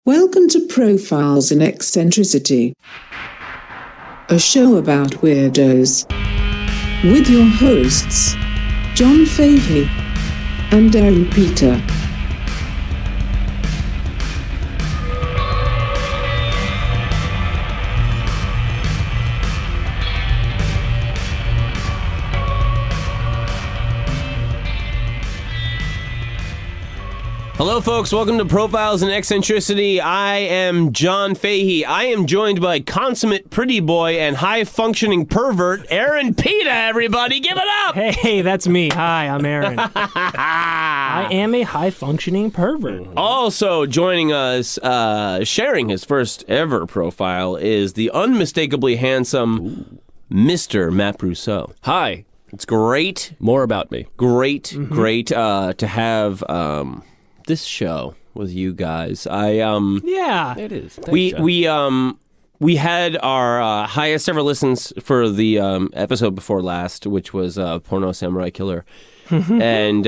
Welcome to Profiles in Eccentricity, a show about weirdos, with your hosts, John Fahey and Darren Peter. Hello, folks. Welcome to Profiles in Eccentricity. I am John Fahey. I am joined by consummate pretty boy and high-functioning pervert, Aaron Pita, everybody. Give it up! Hey, that's me. Hi, I'm Aaron. I am a high-functioning pervert. Also joining us, sharing his first ever profile, is the unmistakably handsome Mr. Matt Brousseau. Hi. It's great. More about me. Great to have... this show with you guys. Yeah. It is. Thanks, we had our highest ever listens for the episode before last, which was Porno Samurai Killer. And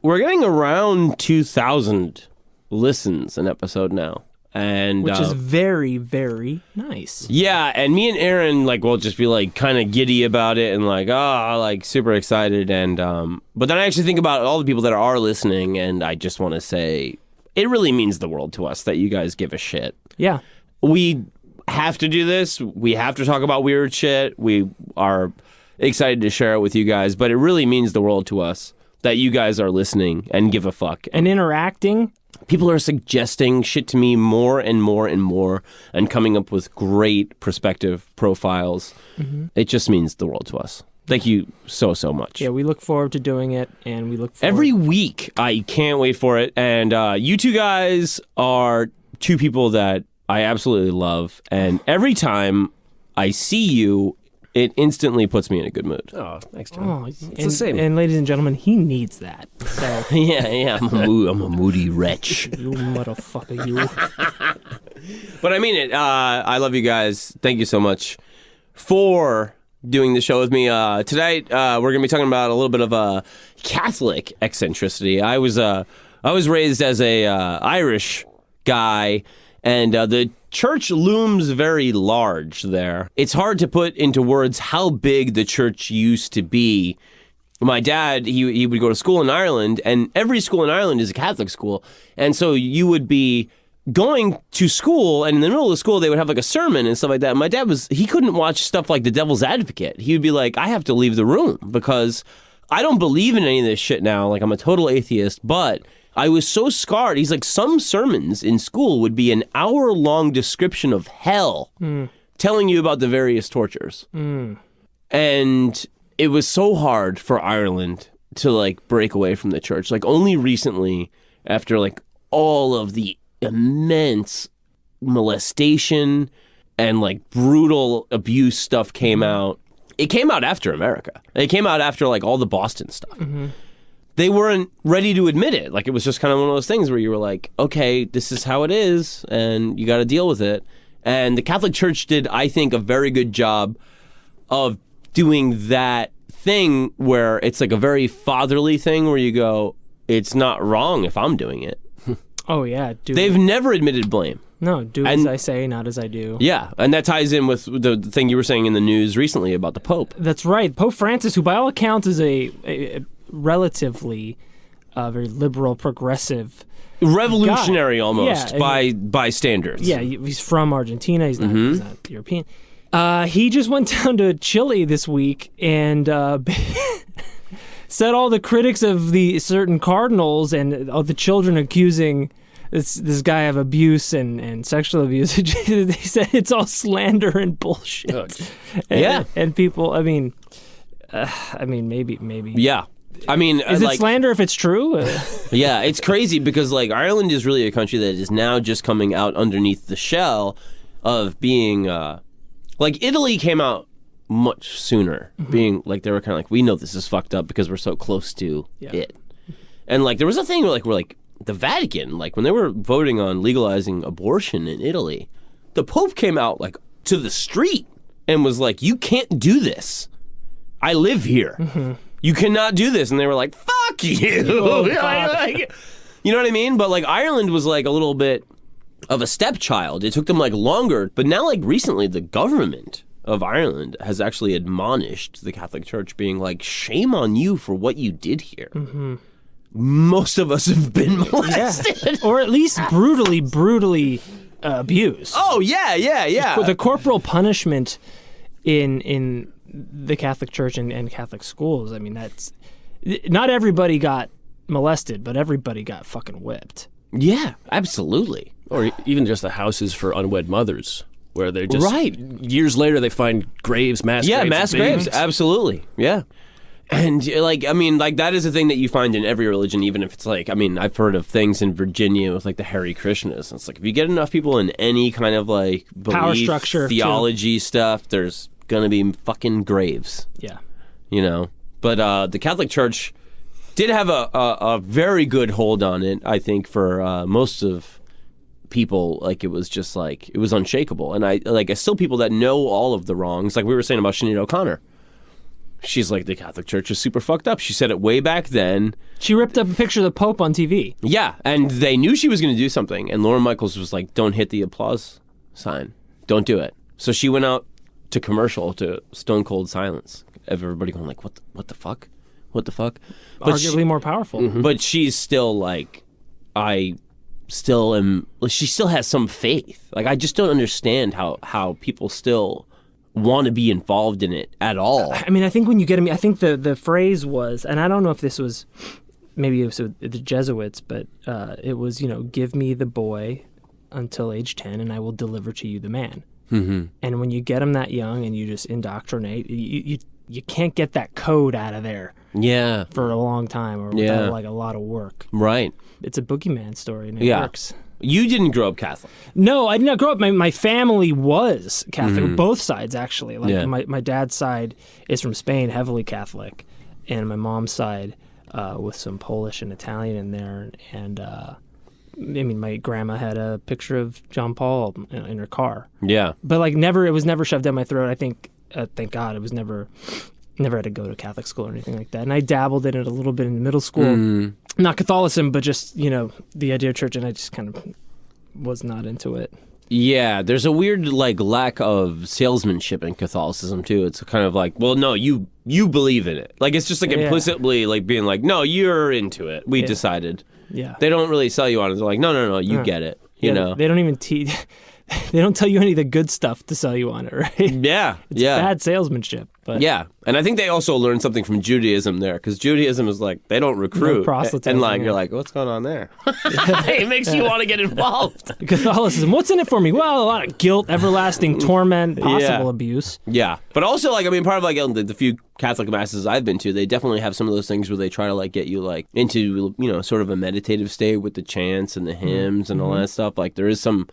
we're getting around 2,000 listens an episode now. And which is very, very nice. Yeah, and me and Aaron will just be kind of giddy about it and super excited, and but then I actually think about all the people that are listening, and I just want to say it really means the world to us that you guys give a shit. Yeah. We have to do this. We have to talk about weird shit. We are excited to share it with you guys, but it really means the world to us that you guys are listening and give a fuck. And interacting. People are suggesting shit to me more and more and more and coming up with great perspective profiles. It just means the world to us. Thank you so much. Yeah, we look forward to doing it, and we look forward... Every week, I can't wait for it. And you two guys are two people that I absolutely love. And every time I see you, it instantly puts me in a good mood. Oh, thanks, John. It's the same. And ladies and gentlemen, he needs that. So yeah, I'm a moody wretch. You motherfucker, you. But I mean it. I love you guys. Thank you so much for doing the show with me. Tonight, we're going to be talking about a little bit of a Catholic eccentricity. I was raised as a Irish guy, and the church looms very large there. It's hard to put into words how big the church used to be. My dad, he would go to school in Ireland, and every school in Ireland is a Catholic school. And so you would be going to school, and in the middle of the school, they would have a sermon and stuff like that. My dad he couldn't watch stuff like The Devil's Advocate. He would be like, I have to leave the room because I don't believe in any of this shit now. I'm a total atheist, but I was so scarred. He's like, some sermons in school would be an hour-long description of hell, telling you about the various tortures. And it was so hard for Ireland to break away from the church. Only recently, after all of the immense molestation and brutal abuse stuff came out. It came out after America. It came out after all the Boston stuff. They weren't ready to admit it. It was just kind of one of those things where you were like, okay, this is how it is, and you got to deal with it. And the Catholic Church did, I think, a very good job of doing that thing where it's a very fatherly thing where you go, it's not wrong if I'm doing it. Oh, yeah. They've never admitted blame. No, as I say, not as I do. Yeah, and that ties in with the thing you were saying in the news recently about the Pope. That's right. Pope Francis, who by all accounts is a relatively very liberal, progressive, revolutionary guy. Almost, yeah, by standards. Yeah, he's from Argentina. He's not European. He just went down to Chile this week and said all the critics of the certain cardinals and all the children accusing this guy of abuse and sexual abuse. They said it's all slander and bullshit. And people. I mean, maybe. Yeah. I mean, is it slander if it's true? Yeah, it's crazy because Ireland is really a country that is now just coming out underneath the shell of being Italy came out much sooner, being they were kind of we know this is fucked up because we're so close to it. And there was a thing where the Vatican, when they were voting on legalizing abortion in Italy, the Pope came out to the street and was like, you can't do this. I live here. You cannot do this. And they were like, fuck you. Oh, fuck. You know what I mean? But Ireland was a little bit of a stepchild. It took them like longer, but now like recently the government of Ireland has actually admonished the Catholic Church, being like, shame on you for what you did here. Mm-hmm. Most of us have been molested. Yeah. Or at least brutally abused. Oh, yeah. The corporal punishment in the Catholic Church and Catholic schools, I mean, that's... Not everybody got molested, but everybody got fucking whipped. Yeah, absolutely. Or even just the houses for unwed mothers, where they're just... Right. Years later, they find graves, mass graves. Yeah, mass graves, absolutely. Yeah. And, like, I mean, like, that is a thing that you find in every religion, even if it's like, I mean, I've heard of things in Virginia with, like, the Hare Krishnas. It's like, if you get enough people in any kind of, like, belief, power structure, theology stuff, there's gonna be fucking graves. Yeah. You know? But the Catholic Church did have a very good hold on it, I think, for most of people. Like, it was just, like, it was unshakable. And I still people that know all of the wrongs, like we were saying about Sinead O'Connor. She's like, the Catholic Church is super fucked up. She said it way back then. She ripped up a picture of the Pope on TV. Yeah, and they knew she was going to do something. And Lauren Michaels was like, don't hit the applause sign. Don't do it. So she went out to commercial to stone cold silence. Everybody going like, what the fuck? What the fuck? But Arguably more powerful. Mm-hmm. But she's still like, I still am, she still has some faith. Like, I just don't understand how people still want to be involved in it at all. I mean, I think when you get I think the phrase was, and I don't know if this was, maybe it was the Jesuits, but it was, give me the boy until age 10 and I will deliver to you the man. Mm-hmm. And when you get them that young and you just indoctrinate, you can't get that code out of there. Yeah. For a long time, or without like a lot of work. Right. It's a boogeyman story, and it works. You didn't grow up Catholic. No, I did not grow up. My family was Catholic, both sides actually. Like my dad's side is from Spain, heavily Catholic, and my mom's side with some Polish and Italian in there. And I mean, my grandma had a picture of John Paul in her car. Yeah, but like it was never shoved down my throat. I think, thank God, it was never had to go to Catholic school or anything like that. And I dabbled in it a little bit in middle school. Not Catholicism, but just, the idea of church, and I just kind of was not into it. Yeah, there's a weird, like, lack of salesmanship in Catholicism, too. It's kind of like, well, no, you believe in it. Like, it's just, like, implicitly, like, being like, no, you're into it. We decided. Yeah. They don't really sell you on it. They're like, no, you get it. You know? They don't even they don't tell you any of the good stuff to sell you on it, right? Yeah, it's bad salesmanship. But yeah, and I think they also learned something from Judaism there, because Judaism is like, they don't recruit. No proselytizing, and like, you're like, what's going on there? It makes you want to get involved. Catholicism, what's in it for me? Well, a lot of guilt, everlasting torment, possible abuse. Yeah, but also, like, I mean, part of like the few Catholic masses I've been to, they definitely have some of those things where they try to like get you like into, sort of a meditative state with the chants and the hymns and all that stuff. Like, there is some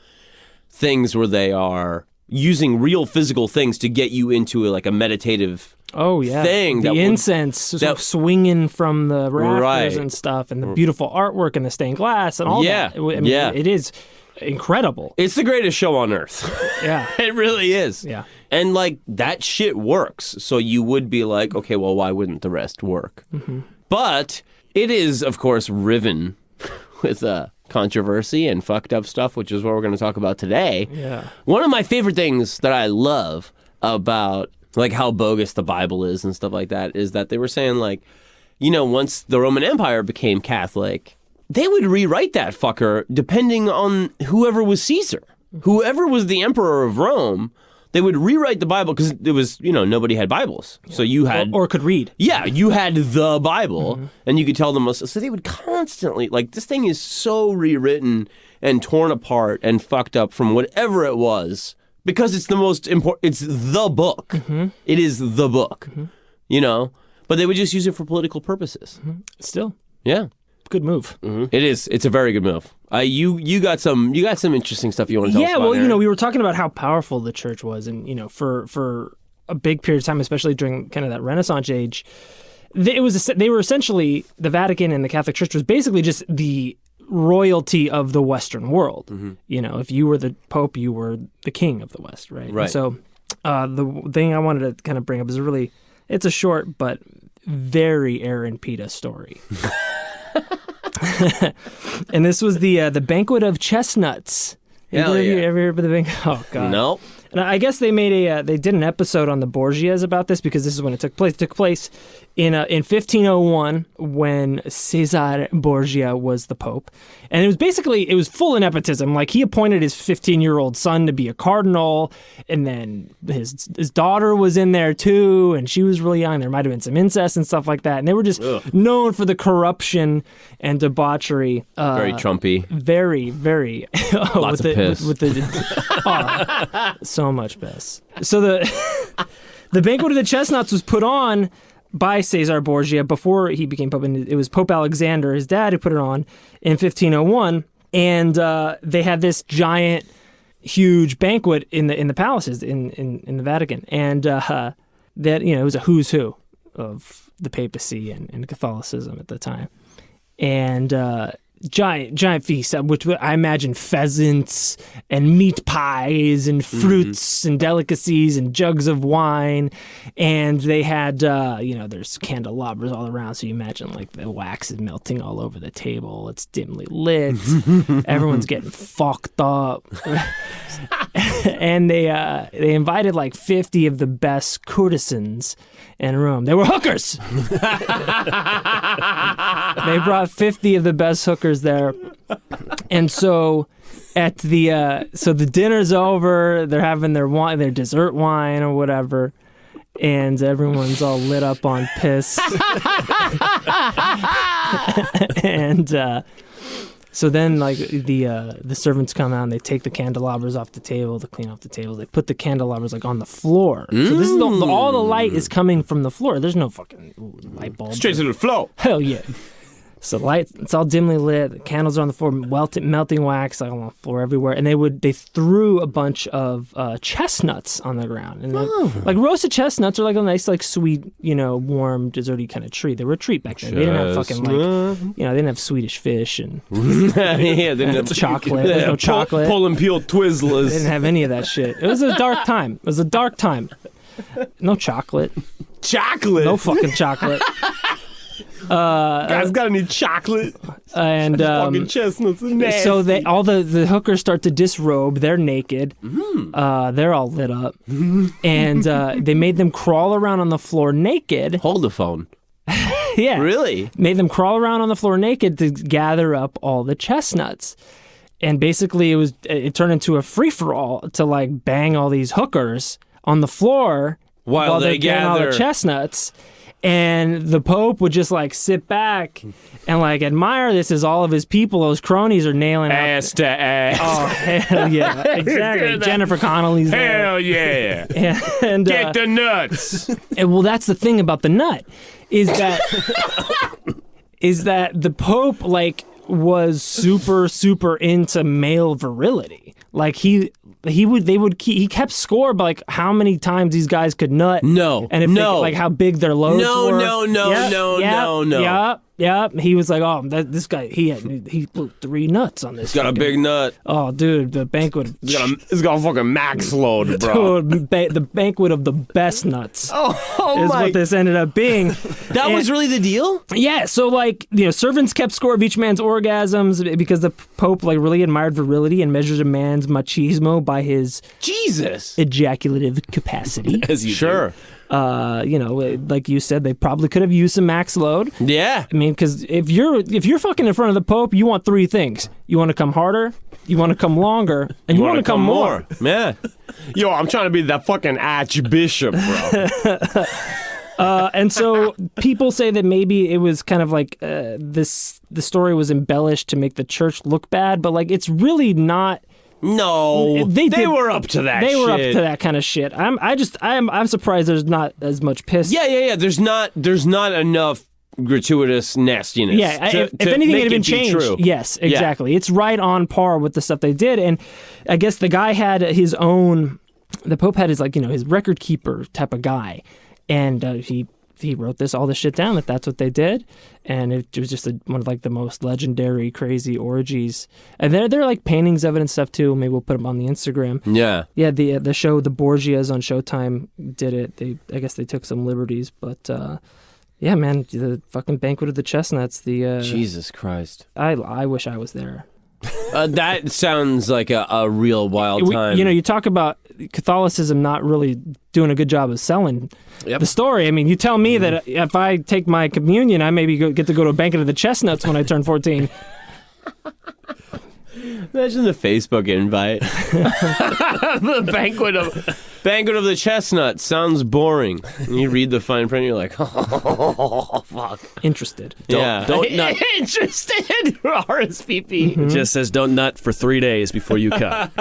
things where they are using real physical things to get you into a meditative thing. The incense swinging from the rafters and stuff, and the beautiful artwork and the stained glass and all that. I mean, it is incredible. It's the greatest show on earth. Yeah. It really is. Yeah. And like, that shit works. So you would be like, okay, well, why wouldn't the rest work? Mm-hmm. But it is, of course, riven with controversy and fucked up stuff, which is what we're going to talk about today. Yeah. One of my favorite things that I love about like how bogus the Bible is and stuff like that is that they were saying like, once the Roman Empire became Catholic, they would rewrite that fucker depending on whoever was Caesar. Whoever was the emperor of Rome, they would rewrite the Bible because it was, nobody had Bibles. Yeah. So you had... Or could read. Yeah, you had the Bible, and you could tell them... So they would constantly... Like, this thing is so rewritten and torn apart and fucked up from whatever it was because it's the most important... It's the book. Mm-hmm. It is the book, But they would just use it for political purposes. Mm-hmm. Still. Yeah. Good move. Mm-hmm. It is. It's a very good move. You got some interesting stuff you want to tell us about. Yeah, well, we were talking about how powerful the church was, and for a big period of time, especially during kind of that Renaissance age, they were essentially, the Vatican and the Catholic Church was basically just the royalty of the Western world. Mm-hmm. If you were the Pope, you were the king of the West, right? Right. And so the thing I wanted to kind of bring up is it's a short but very Aaron Pita story. And this was the banquet of chestnuts Hell Ever yeah. hear about the banquet? Oh god. Nope. And I guess they made they did an episode on the Borgias about this because this is when it took place. It took place in 1501 when Cesare Borgia was the Pope. And it was full of nepotism. Like he appointed his 15-year-old son to be a cardinal, and then his daughter was in there too, and she was really young. There might have been some incest and stuff like that. And they were just known for the corruption and debauchery. Very Trumpy. Very, very. Lots of piss. So much piss. So the banquet of the chestnuts was put on by Cesar Borgia before he became Pope, and it was Pope Alexander, his dad, who put it on in 1501. And they had this giant, huge banquet in the palaces in the Vatican, and that it was a who's who of the papacy and Catholicism at the time, and giant feast, which I imagine pheasants and meat pies and fruits and delicacies and jugs of wine, and they had there's candelabras all around, so you imagine like the wax is melting all over the table. It's dimly lit. Everyone's getting fucked up. And they invited like 50 of the best courtesans in Rome. They were hookers. They brought 50 of the best hookers there. And so at the dinner's over, they're having their wine, their dessert wine or whatever, and everyone's all lit up on piss. And so then, like, the servants come out and they take the candelabras off the table to clean off the table. They put the candelabras like on the floor. So this is all the light is coming from the floor. There's no fucking light bulb. Straight to the floor. Hell yeah. So light, it's all dimly lit. The candles are on the floor, melting wax like on the floor everywhere. And they threw a bunch of chestnuts on the ground. And like roasted chestnuts are like a nice, like sweet, warm, desserty kind of treat. They were a treat back then. They didn't have fucking they didn't have Swedish fish and Yeah, they didn't have chocolate. There's no chocolate. Pull and peel Twizzlers. They didn't have any of that shit. It was a dark time. No chocolate. Chocolate? No fucking chocolate. Guys, got any chocolate? And fucking chestnuts are nasty. so all the hookers start to disrobe. They're naked. They're all lit up, and they made them crawl around on the floor naked. Hold the phone. Yeah, Really? made them crawl around on the floor naked to gather up all the chestnuts. And basically, it turned into a free for all to like bang all these hookers on the floor While they're they getting all gather the chestnuts. And the Pope would just like sit back and like admire this as all of his people, those cronies, are nailing ass to ass. Oh hell yeah, exactly. Jennifer Connelly's there. Hell yeah. And Get the nuts. and well, that's the thing about the nut is that the Pope like was super into male virility. Like he kept score by like how many times these guys could nut. No. And if like how big their loads were. No. Yep. He was like, oh, this guy, he blew 3 nuts on this. He's got a big nut. Oh, dude, the banquet. He's got a fucking max load, bro. Dude, the banquet of the best nuts. Oh is my. what this ended up being. That was really the deal? Yeah, so like, servants kept score of each man's orgasms because the Pope like really admired virility and measured a man's machismo by his Jesus. ejaculative capacity. As you Sure. Like you said, they probably could have used some max load. Yeah. I mean, because if you're fucking in front of the Pope, you want 3 things: you want to come harder, you want to come longer, and you want to come more. Yeah. Yo, I'm trying to be that fucking archbishop, bro. And so people say that maybe it was kind of like the story was embellished to make the church look bad, but like it's really not. No, they were up to that. They shit. were up to that kind of shit. I'm surprised there's not as much piss. Yeah. There's not enough gratuitous nastiness. Yeah, if to anything make had been it be changed. true. Yes, exactly. Yeah. It's right on par with the stuff they did, and I guess the guy had his own. The Pope had his his record keeper type of guy, and he wrote all this shit down that's what they did, and it was just one of like the most legendary crazy orgies. And they're like paintings of it and stuff too. Maybe we'll put them on the Instagram. Yeah. The show The Borgias on Showtime did it. I guess they took some liberties, but yeah, man, the fucking banquet of the chestnuts. Jesus Christ. I wish I was there. That sounds like a real wild time. You talk about Catholicism not really doing a good job of selling the story. I mean, you tell me that if I take my communion, I maybe get to go to a banquet of the chestnuts when I turn 14. Imagine the Facebook invite. The banquet of the chestnuts sounds boring. And you read the fine print, you're like, oh, fuck. Interested. Don't nut. Interested. RSVP. It just says don't nut for 3 days before you cut.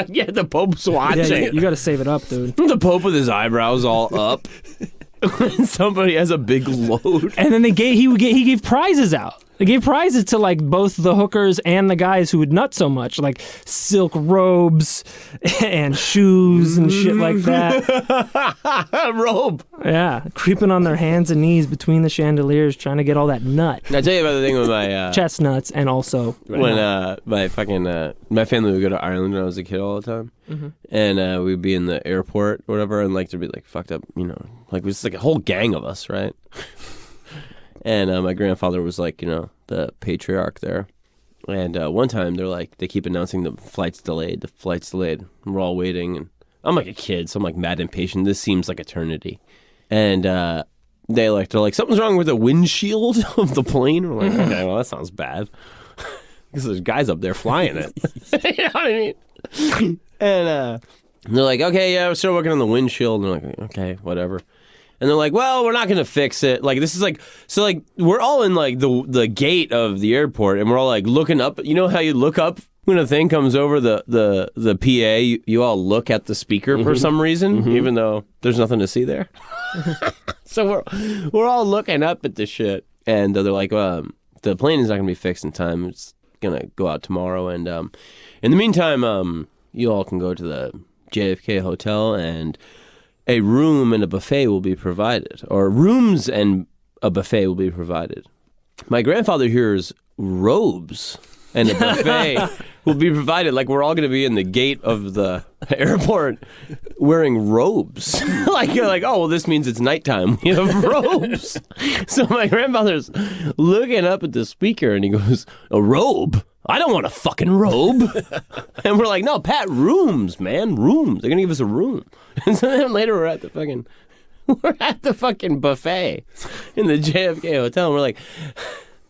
Yeah, the Pope's watching. Yeah, you got to save it up, dude. The Pope with his eyebrows all up. Somebody has a big load. And then he gave prizes out. They gave prizes to like both the hookers and the guys who would nut so much, like silk robes and shoes and shit like that. Robe. Yeah, creeping on their hands and knees between the chandeliers, trying to get all that nut. I tell you about the thing with my chestnuts, and also when my family would go to Ireland when I was a kid all the time, and we'd be in the airport, or whatever, and like there'd be like fucked up, like it was like a whole gang of us, right? And my grandfather was like, the patriarch there. And one time they're like, they keep announcing the flight's delayed. And we're all waiting. And I'm like a kid, so I'm like mad impatient. This seems like eternity. And they're like, something's wrong with the windshield of the plane. We're like, okay, well, that sounds bad. Because there's guys up there flying it. You know what I mean? And they're like, okay, yeah, we're still working on the windshield. And they're like, okay, whatever. And they're like, well, we're not going to fix it. Like, this is like, so like, we're all in like the gate of the airport and we're all like looking up. You know how you look up when a thing comes over the PA, you all look at the speaker for some reason, even though there's nothing to see there. So we're all looking up at this shit. And they're like, the plane is not going to be fixed in time. It's going to go out tomorrow. And in the meantime, you all can go to the JFK hotel and a room and a buffet will be provided, or rooms and a buffet will be provided. My grandfather hears robes and a buffet will be provided. Like we're all going to be in the gate of the airport wearing robes. Like you're like, oh, well, this means it's nighttime. We have robes. So my grandfather's looking up at the speaker and he goes, a robe? I don't want a fucking robe. And we're like, no, Pat, rooms, man, rooms. They're going to give us a room. And so then later we're at the fucking buffet in the JFK hotel. And we're like,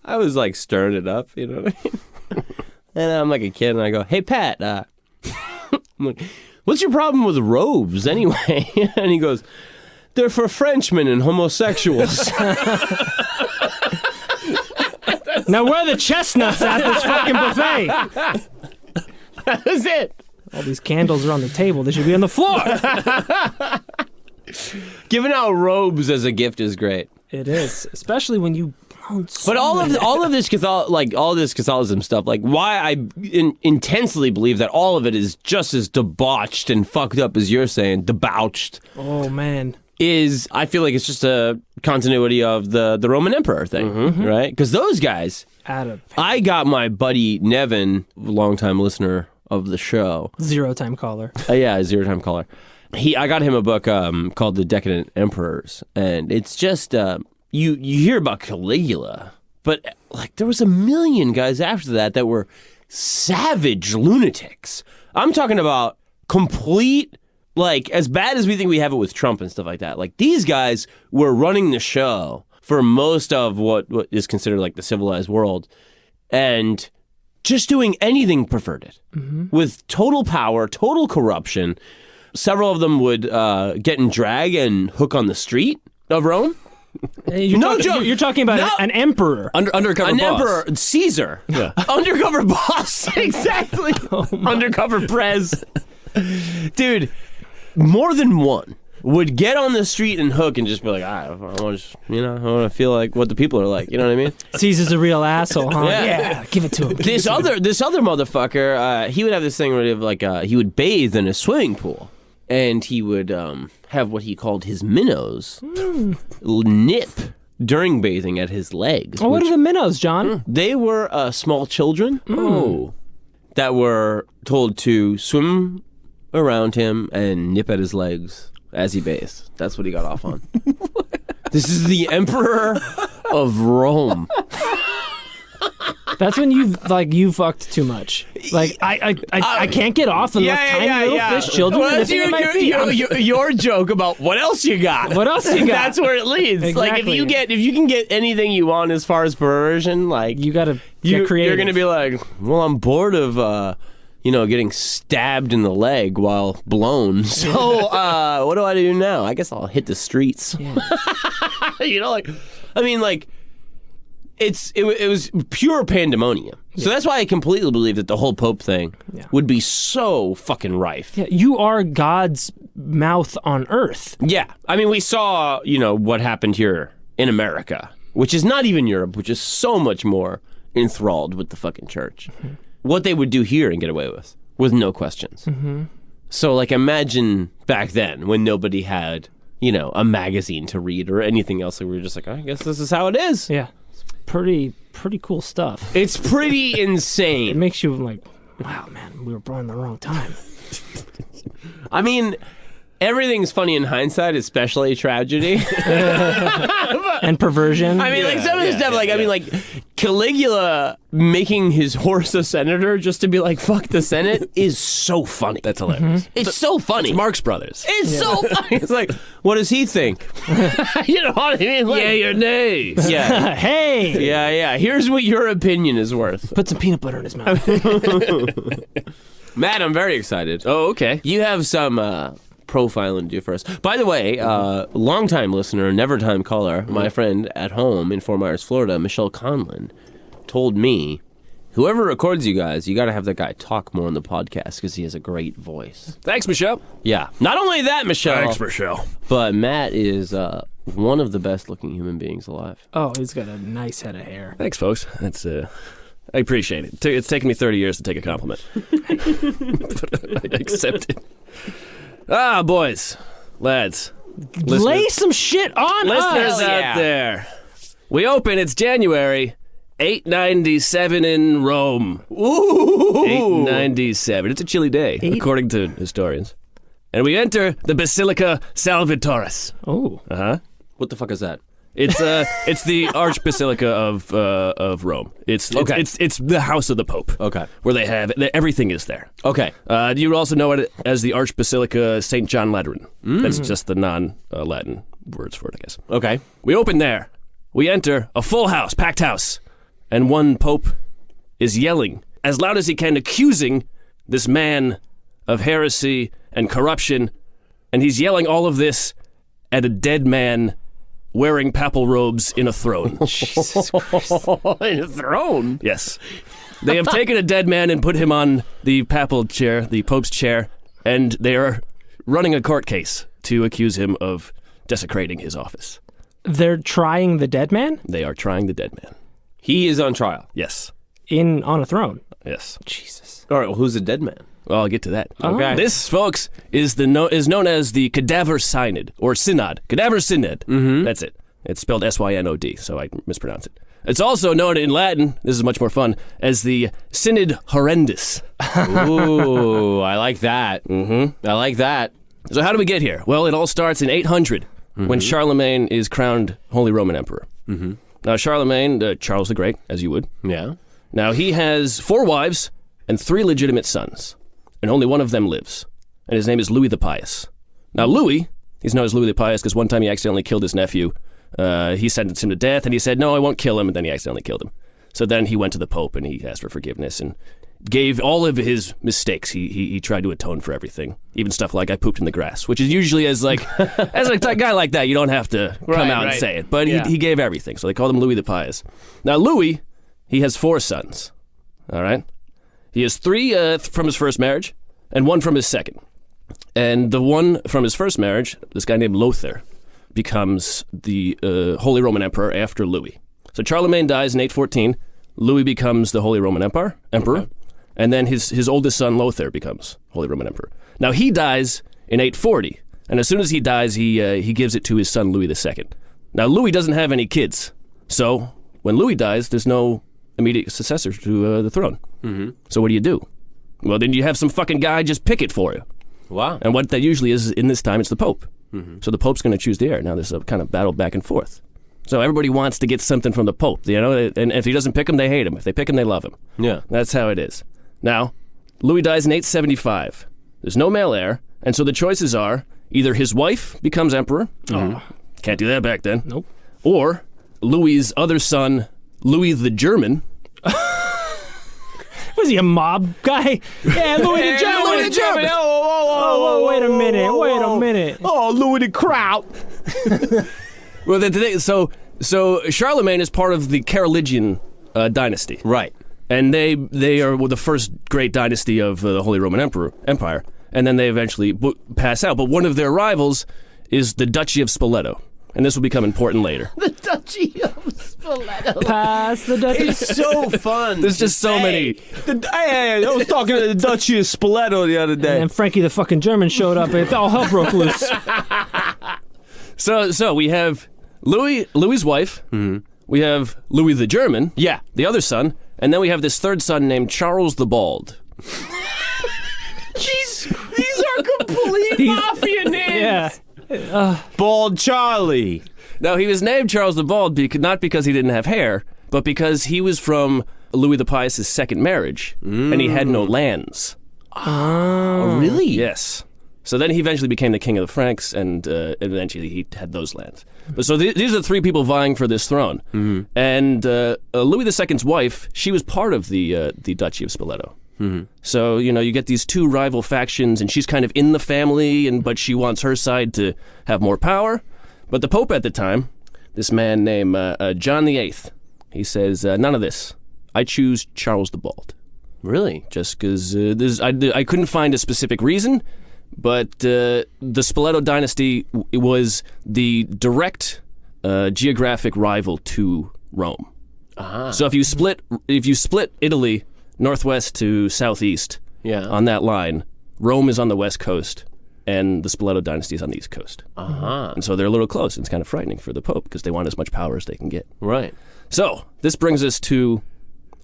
I was like stirring it up, you know what I mean? And I'm like a kid and I go, hey, Pat, I'm like, what's your problem with robes anyway? And he goes, they're for Frenchmen and homosexuals. Now where are the chestnuts at this fucking buffet? That was it. All these candles are on the table. They should be on the floor. Giving out robes as a gift is great. It is, especially when you. But all of this Catholicism stuff, like why I intensely believe that all of it is just as debauched and fucked up as you're saying, debauched. Oh man. Is I feel like it's just a continuity of the Roman Emperor thing, right? Because those guys, I got my buddy Nevin, longtime listener of the show, zero-time caller. Zero-time caller. I got him a book called The Decadent Emperors, and it's just you hear about Caligula, but like there was a million guys after that were savage lunatics. I'm talking about complete. Like, as bad as we think we have it with Trump and stuff like that, like, these guys were running the show for most of what is considered, like, the civilized world, and just doing anything perverted, with total power, total corruption. Several of them would get in drag and hook on the street of Rome. You're talking about an emperor. Undercover an boss. Emperor, Caesar. Yeah. Undercover boss, exactly. Undercover prez. Dude. More than one would get on the street and hook and just be like, I want to feel like what the people are like. You know what I mean? Caesar's a real asshole, huh? Yeah, give it to him. This other motherfucker, he would have this thing where he would bathe in a swimming pool, and he would have what he called his minnows nip during bathing at his legs. Oh, what are the minnows, John? They were small children. That were told to swim around him and nip at his legs as he bathed. That's what he got off on. This is the Emperor of Rome. That's when you fucked too much. Like I can't get off unless tiny little fish children are that's nipping at my feet. your joke about what else you got. What else you got? That's where it leads. Like Exactly. if you can get anything you want as far as perversion, like You gotta get creative. you're gonna be like, well, I'm bored of getting stabbed in the leg while blown. So what do I do now? I guess I'll hit the streets. Yeah. It was pure pandemonium. So that's why I completely believe that the whole Pope thing would be so fucking rife. Yeah, you are God's mouth on earth. Yeah. I mean, we saw, what happened here in America, which is not even Europe, which is so much more enthralled with the fucking church. Mm-hmm. What they would do here and get away with no questions. Mm-hmm. So, imagine back then when nobody had, a magazine to read or anything else. We were just like, I guess this is how it is. Yeah. Pretty cool stuff. It's pretty It insane. makes you like, wow, man, we were born the wrong time. I mean, everything's funny in hindsight, especially tragedy. And perversion. I mean, some of the stuff, Caligula making his horse a senator just to be like, fuck the Senate is so funny. That's hilarious. It's so funny. It's Marx Brothers. It's so funny. It's like, what does he think? You know what I mean? Yay or nay? Yeah. Hey! Yeah. Here's what your opinion is worth. Put some peanut butter in his mouth. Matt, I'm very excited. Oh, okay. You have some profiling to do for us. By the way, longtime listener, never-time caller, my friend at home in Fort Myers, Florida, Michelle Conlon, told me, whoever records you guys, you got to have that guy talk more on the podcast because he has a great voice. Thanks, Michelle. Yeah. Not only that, Michelle. Thanks, Michelle. But Matt is one of the best-looking human beings alive. Oh, he's got a nice head of hair. Thanks, folks. That's I appreciate it. It's taken me 30 years to take a compliment. But I accept it. Ah, boys, lads, Lay some shit on listeners us. out there. We open. It's January 897 in Rome. Ooh. 897. It's a chilly day, according to historians. And we enter the Basilica Salvatoris. Oh. What the fuck is that? It's the Archbasilica of Rome. It's the house of the Pope. Okay. Where they have everything is there. Okay. You would also know it as the Archbasilica St. John Lateran. That's just the non-Latin words for it, I guess. Okay. We open there. We enter a full house, packed house, and one Pope is yelling as loud as he can, accusing this man of heresy and corruption, and he's yelling all of this at a dead man wearing papal robes in a throne. Jesus Christ. In a throne? Yes. They have taken a dead man and put him on the papal chair, the Pope's chair, and they are running a court case to accuse him of desecrating his office. They're trying the dead man? They are trying the dead man. He is on trial. Yes. On a throne? Yes. Jesus. All right, well, who's the dead man? Well, I'll get to that. Okay. This, folks, is known as the cadaver synod, or synod. Cadaver synod. Mm-hmm. That's it. It's spelled S-Y-N-O-D, so I mispronounce it. It's also known in Latin, this is much more fun, as the synod horrendus. Ooh, I like that. Mm-hmm. I like that. So how do we get here? Well, it all starts in 800, when Charlemagne is crowned Holy Roman Emperor. Mm-hmm. Now, Charlemagne, Charles the Great, as you would. Yeah. Now, he has 4 wives and 3 legitimate sons, and only one of them lives, and his name is Louis the Pious. Now, Louis, he's known as Louis the Pious because one time he accidentally killed his nephew. He sentenced him to death, and he said, no, I won't kill him, and then he accidentally killed him. So then he went to the Pope, and he asked for forgiveness, and gave all of his mistakes. He tried to atone for everything, even stuff like I pooped in the grass, which is usually as a guy like that, you don't have to come out and say it, but he gave everything, so they called him Louis the Pious. Now, Louis, he has 4 sons, all right? He has 3 from his first marriage and 1 from his second. And the one from his first marriage, this guy named Lothair, becomes the Holy Roman Emperor after Louis. So Charlemagne dies in 814. Louis becomes the Holy Roman Emperor, okay. And then his oldest son Lothair becomes Holy Roman Emperor. Now he dies in 840, and as soon as he dies, he gives it to his son Louis II. Now Louis doesn't have any kids, so when Louis dies, there's no immediate successor to the throne. Mm-hmm. So what do? Well, then you have some fucking guy just pick it for you. Wow. And what that usually is in this time, it's the Pope. Mm-hmm. So the Pope's going to choose the heir. Now there's a kind of battle back and forth. So everybody wants to get something from the Pope, and if he doesn't pick him, they hate him. If they pick him, they love him. Yeah. That's how it is. Now, Louis dies in 875. There's no male heir, and so the choices are either his wife becomes emperor. Can't do that back then. Nope. Or Louis's other son, Louis the German. Was he a mob guy? Yeah, Louis the German. Louis the German. Oh, wait a minute. Oh, Louis the Kraut. Well, so Charlemagne is part of the Carolingian dynasty. Right. And they are the first great dynasty of the Holy Roman Empire. And then they eventually pass out. But one of their rivals is the Duchy of Spoleto. And this will become important later. The Duchy of Spoleto. Pass the Duchy. It's so fun. There's just so many. I was talking to the Duchy of Spoleto the other day. And then Frankie the fucking German showed up and all hell broke loose. So we have Louis's wife. Mm-hmm. We have Louis the German. Yeah. The other son. And then we have this third son named Charles the Bald. These are complete mafia names. Yeah. Bald Charlie. Now, he was named Charles the Bald not because he didn't have hair, but because he was from Louis the Pious' second marriage, and he had no lands. Oh, really? Yes. So then he eventually became the king of the Franks, and eventually he had those lands. But so these are the three people vying for this throne. Mm-hmm. And Louis II's wife, she was part of the Duchy of Spoleto. Mm-hmm. So, you get these two rival factions, and she's kind of in the family, but she wants her side to have more power. But the Pope at the time, this man named John VIII, he says, none of this. I choose Charles the Bald. Really? Just because I couldn't find a specific reason, but the Spoleto dynasty was the direct geographic rival to Rome. Uh-huh. So if you split Italy northwest to southeast on that line, Rome is on the west coast, and the Spoleto dynasty is on the east coast. Uh-huh. And so they're a little close. It's kind of frightening for the Pope because they want as much power as they can get. Right. So this brings us to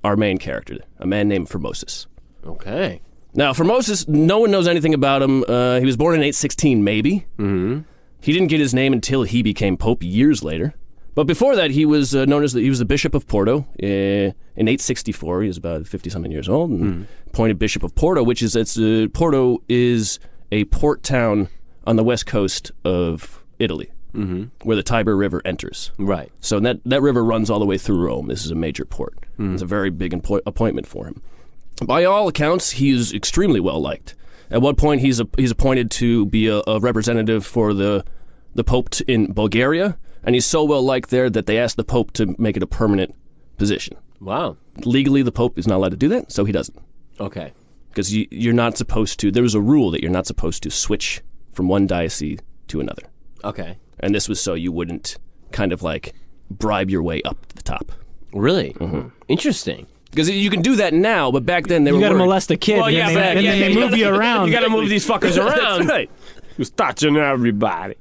our main character, a man named Formosus. Okay. Now, Formosus, no one knows anything about him. He was born in 816, maybe. Mm-hmm. He didn't get his name until he became Pope years later. But before that, he was known as he was the Bishop of Porto. In 864, he was about 50-something years old, and appointed Bishop of Porto, which is Porto is a port town on the west coast of Italy, where the Tiber River enters. Right. So that river runs all the way through Rome. This is a major port. It's a very big appointment for him. By all accounts, he is extremely well liked. At one point, he's appointed to be a representative for the Pope in Bulgaria. And he's so well liked there that they asked the Pope to make it a permanent position. Wow. Legally, the Pope is not allowed to do that, so he doesn't. Okay. Because you're not supposed to, there was a rule that you're not supposed to switch from one diocese to another. Okay. And this was so you wouldn't kind of like bribe your way up to the top. Really? Mm-hmm. Interesting. Because you can do that now, but back then they were You got to worried. molest a kid, Well, and then they move you around. You got to move these fuckers around. That's right. Who's touching everybody?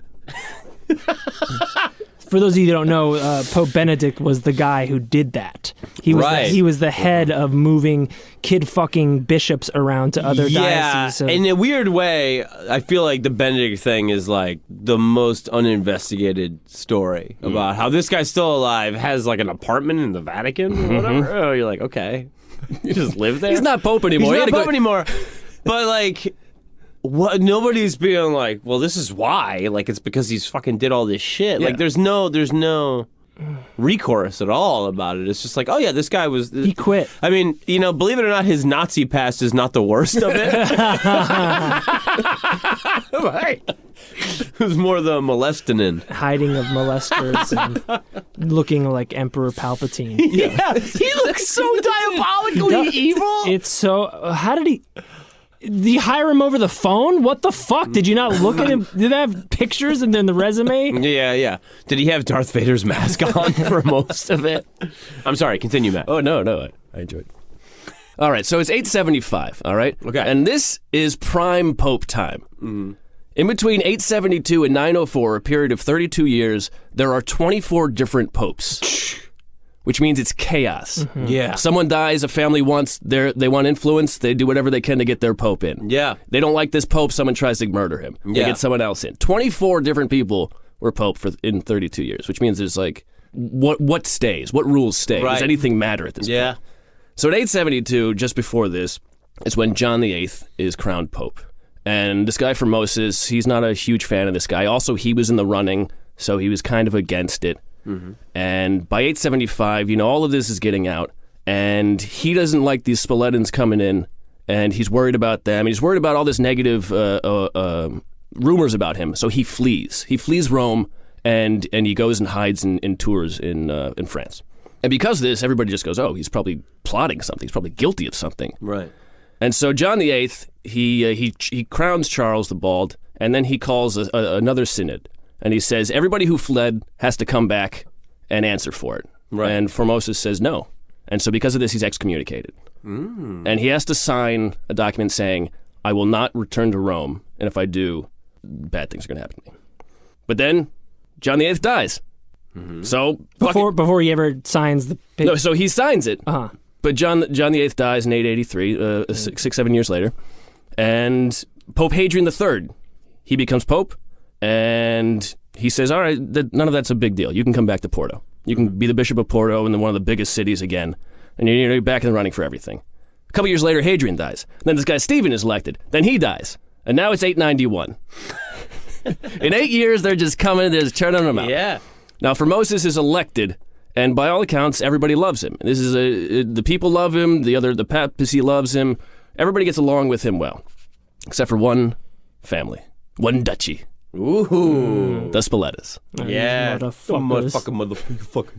For those of you who don't know, Pope Benedict was the guy who did that. He was the head of moving kid-fucking bishops around to other dioceses. So. In a weird way, I feel like the Benedict thing is like the most uninvestigated story about how this guy's still alive, has like an apartment in the Vatican or whatever. Oh, you're like, okay. You just live there? He's not Pope anymore. He's not Pope anymore. But like... What? Nobody's being like, well, this is why. Like, it's because he's fucking did all this shit. Yeah. Like, there's no recourse at all about it. It's just like, oh yeah, this guy was. He quit. I mean, believe it or not, his Nazi past is not the worst of it. Right. It was more the molestinin. Hiding of molesters and looking like Emperor Palpatine. Yeah, he looks so diabolically evil. It's so. How did he? Did you hire him over the phone? What the fuck? Did you not look at him? Did they have pictures and then the resume? Yeah. Did he have Darth Vader's mask on for most of it? I'm sorry, continue, Matt. Oh, no, I enjoyed it. All right, so it's 875, all right? Okay. And this is prime Pope time. Mm-hmm. In between 872 and 904, a period of 32 years, there are 24 different popes. Which means it's chaos. Mm-hmm. Yeah. Someone dies, a family they want influence, they do whatever they can to get their pope in. Yeah. They don't like this pope, someone tries to murder him. They get someone else in. 24 different people were pope in 32 years, which means there's like what stays? What rules stay? Right. Does anything matter at this Yeah. point? So in 872, just before this, is when John VIII is crowned Pope. And this guy Formosus, he's not a huge fan of this guy. Also, he was in the running, so he was kind of against it. Mm-hmm. And by 875, all of this is getting out, and he doesn't like these Spoletans coming in, and he's worried about them. He's worried about all this negative rumors about him, so he flees. He flees Rome, and he goes and hides in Tours in France. And because of this, everybody just goes, oh, he's probably plotting something. He's probably guilty of something. Right. And so John VIII, he crowns Charles the Bald, and then he calls another synod, and he says everybody who fled has to come back and answer for it. Right. And Formosus says no. And so because of this, he's excommunicated. And he has to sign a document saying, I will not return to Rome, and if I do, bad things are going to happen to me. But then John VIII dies. Mm-hmm. So before he ever signs the paper. No, so he signs it. Uh-huh. But John VIII dies in 883, 7 years later. And Pope Hadrian III, he becomes Pope, and he says, all right, none of that's a big deal. You can come back to Porto. You can be the Bishop of Porto in one of the biggest cities again, and you're back in the running for everything. A couple years later, Hadrian dies. Then this guy Stephen is elected. Then he dies. And now it's 891. In 8 years, they're just coming, they're just turning them out. Yeah. Now, Formosus is elected, and by all accounts, everybody loves him. This is the people love him. The papacy loves him. Everybody gets along with him well, except for one family, one duchy. Ooh. The Spoletas. Yeah. Motherfuckers. You fucking motherfucker.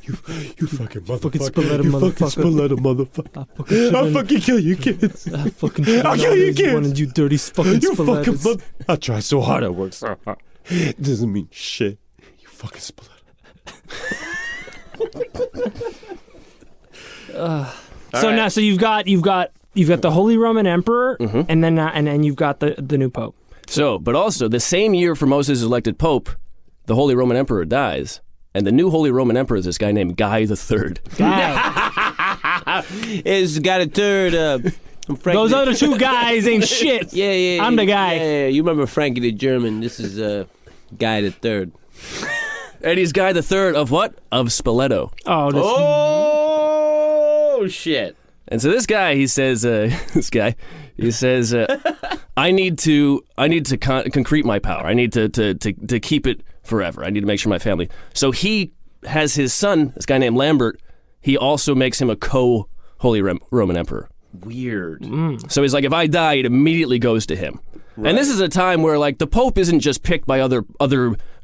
You fucking motherfucker. Fucking Spoleta You motherfucker. fucking Spoleta motherfucker. I'll fucking kill you kids. I'll kill you kids. One of you dirty fucking You fucking Spoletas. mother. I try so hard. I work so hard. It doesn't mean shit. You fucking Spoleta. So you've got the Holy Roman Emperor, Mm-hmm. and then you've got the new Pope. So, but also, the same year Formosus is elected Pope, the Holy Roman Emperor dies, and the new Holy Roman Emperor is this guy named Guy III. It's got a third. Those other two guys ain't shit. Yeah. I'm the guy. Yeah. You remember Frankie the German? This is Guy the Third. And he's Guy III of what? Of Spoleto. Oh shit. And so this guy, he says, I need to concrete my power. I need to keep it forever. I need to make sure my family. So he has his son, this guy named Lambert. He also makes him a co-Holy Roman Emperor. Weird. So he's like, if I die, it immediately goes to him. Right. And this is a time where, like, the Pope isn't just picked by other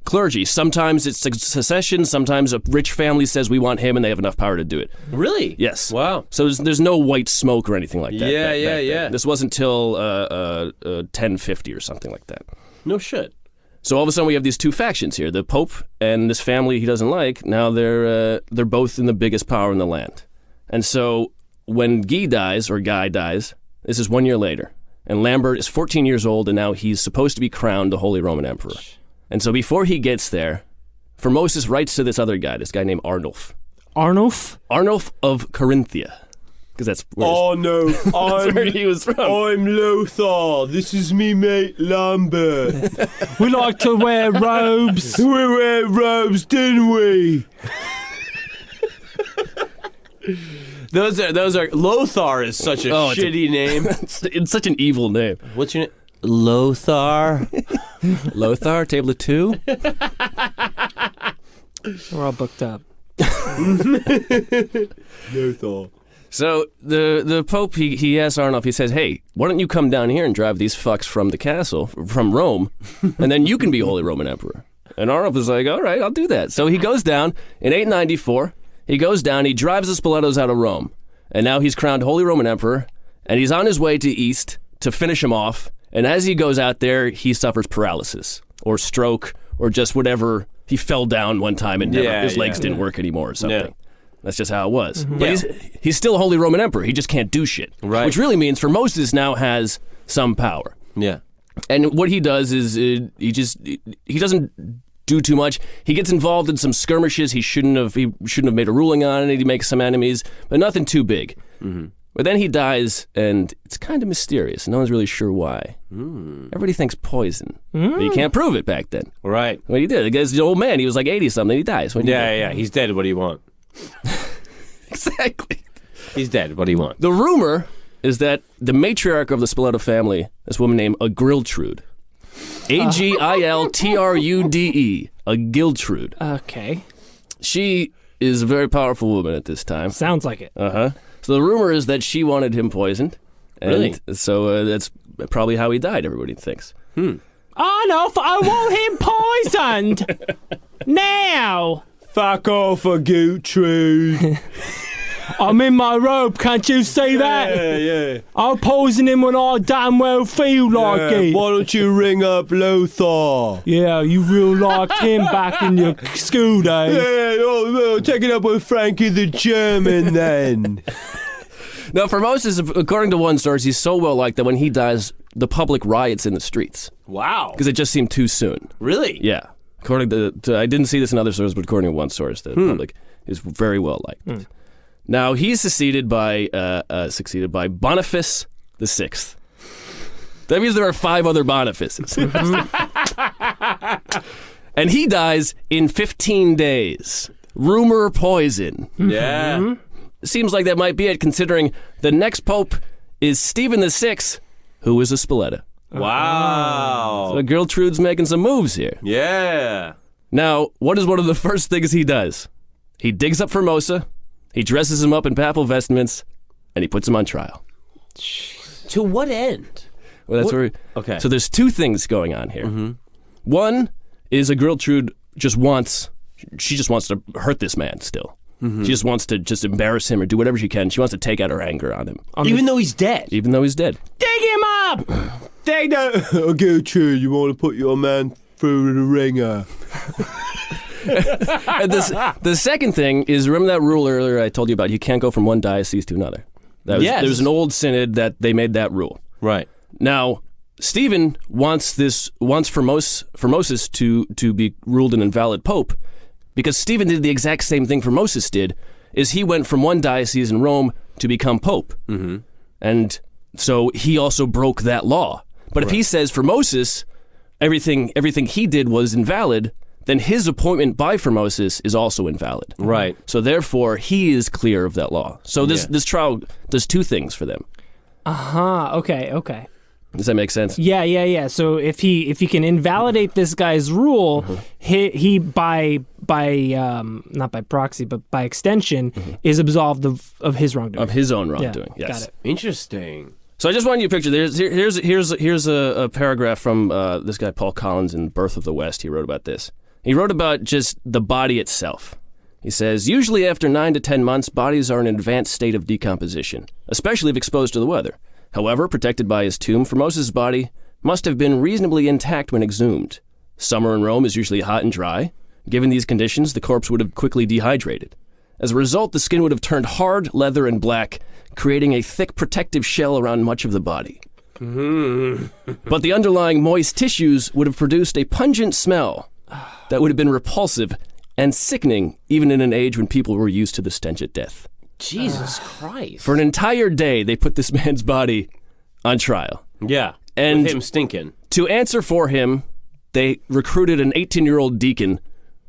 clergy. Sometimes it's secession. Sometimes a rich family says we want him, and they have enough power to do it. Really? Yes. Wow. So there's no white smoke or anything like that. Yeah. This wasn't till 1050 or something like that. No shit. So all of a sudden we have these two factions here: the Pope and this family he doesn't like. Now they're both in the biggest power in the land. And so when Guy dies, this is 1 year later, and Lambert is 14 years old, and now he's supposed to be crowned the Holy Roman Emperor. And so before he gets there, Formosus writes to this other guy, this guy named Arnulf. Arnulf? Arnulf of Carinthia. Because that's where he was from. I'm Lothar. This is me mate Lambert. We like to wear robes. We wear robes, didn't we? Those are Lothar is such a shitty name. It's such an evil name. What's your name? Lothar. Lothar, table of two. We're all booked up. Lothar. So the Pope, he asks Arnulf, he says, hey, why don't you come down here and drive these fucks from the castle, from Rome, and then you can be Holy Roman Emperor. And Arnulf is like, all right, I'll do that. So he goes down in 894. He goes down, he drives the Spoletos out of Rome, and now he's crowned Holy Roman Emperor, and he's on his way to East to finish him off. And as he goes out there, he suffers paralysis or stroke or just whatever. He fell down one time and his legs didn't work anymore or something. Yeah. That's just how it was. Mm-hmm. But he's still a Holy Roman Emperor. He just can't do shit. Right. Which really means Formosus now has some power. Yeah. And what he does is he doesn't do too much. He gets involved in some skirmishes he shouldn't have made a ruling on, and he makes some enemies, but nothing too big. Mm-hmm. But then he dies, and it's kind of mysterious. No one's really sure why. Everybody thinks poison. But you can't prove it back then. Right. What he did, the guy's an old man. He was like 80-something. He dies. Yeah. He's dead. What do you want? Exactly. He's dead. What do you want? The rumor is that the matriarch of the Spoleto family, this woman named Agiltrude, Agiltrude, Agiltrude. Okay. She is a very powerful woman at this time. Sounds like it. So the rumor is that she wanted him poisoned. And Really? So that's probably how he died, everybody thinks. Oh, no, I want him poisoned. Now. Fuck off, Gertrude. I'm in my robe, can't you see that? Yeah. I'll poison him when I damn well feel like it. Why don't you ring up Lothar? Yeah, you real liked him back in your school days. Take it up with Frankie the German then. Now, Formosus, according to one source, he's so well liked that when he dies, the public riots in the streets. Wow. Because it just seemed too soon. Really? Yeah. According to I didn't see this in other sources, but according to one source, the public is very well liked. Now, he's succeeded by Boniface VI. That means there are 5 other Bonifaces. And he dies in 15 days. Rumor poison. Yeah. Seems like that might be it, considering the next pope is Stephen VI, who is a Spoleto. Wow. So Gertrude's making some moves here. Yeah. Now, what is one of the first things he does? He digs up Formosa, he dresses him up in papal vestments, and he puts him on trial. To what end? Well, that's What- where. Okay. So there's 2 things going on here. One is a Gertrude just wants to hurt this man still. She just wants to just embarrass him or do whatever she can. She wants to take out her anger on him, Even though he's dead. even though he's dead. Dig him up! Dig the... Gertrude, you want to put your man through the ringer. And the second thing is, remember that rule earlier I told you about? You can't go from one diocese to another. Yes. There was an old synod that they made that rule. Right. Now, Stephen wants Formosus to be ruled an invalid pope, because Stephen did the exact same thing Formosus did, is he went from one diocese in Rome to become pope. And so he also broke that law. But if he says Formosus, everything he did was invalid, then his appointment by Formosus is also invalid. Right. So therefore, he is clear of that law. So this trial does 2 things for them. Okay. Does that make sense? Yeah. So if he can invalidate this guy's rule, he by not by proxy but by extension is absolved of his wrongdoing. Of his own wrongdoing. Yeah, Yes. got it. Interesting. So I just want you to picture. Here's a paragraph from this guy Paul Collins in Birth of the West. He wrote about this. He wrote about just the body itself. He says, usually after 9 to 10 months, bodies are in an advanced state of decomposition, especially if exposed to the weather. However, protected by his tomb, Formosa's body must have been reasonably intact when exhumed. Summer in Rome is usually hot and dry. Given these conditions, the corpse would have quickly dehydrated. As a result, the skin would have turned hard, leather, and black, creating a thick protective shell around much of the body. But the underlying moist tissues would have produced a pungent smell that would have been repulsive and sickening even in an age when people were used to the stench of death. Jesus Christ. For an entire day, they put this man's body on trial. Yeah. And with him stinking. to answer for him, they recruited an 18-year-old deacon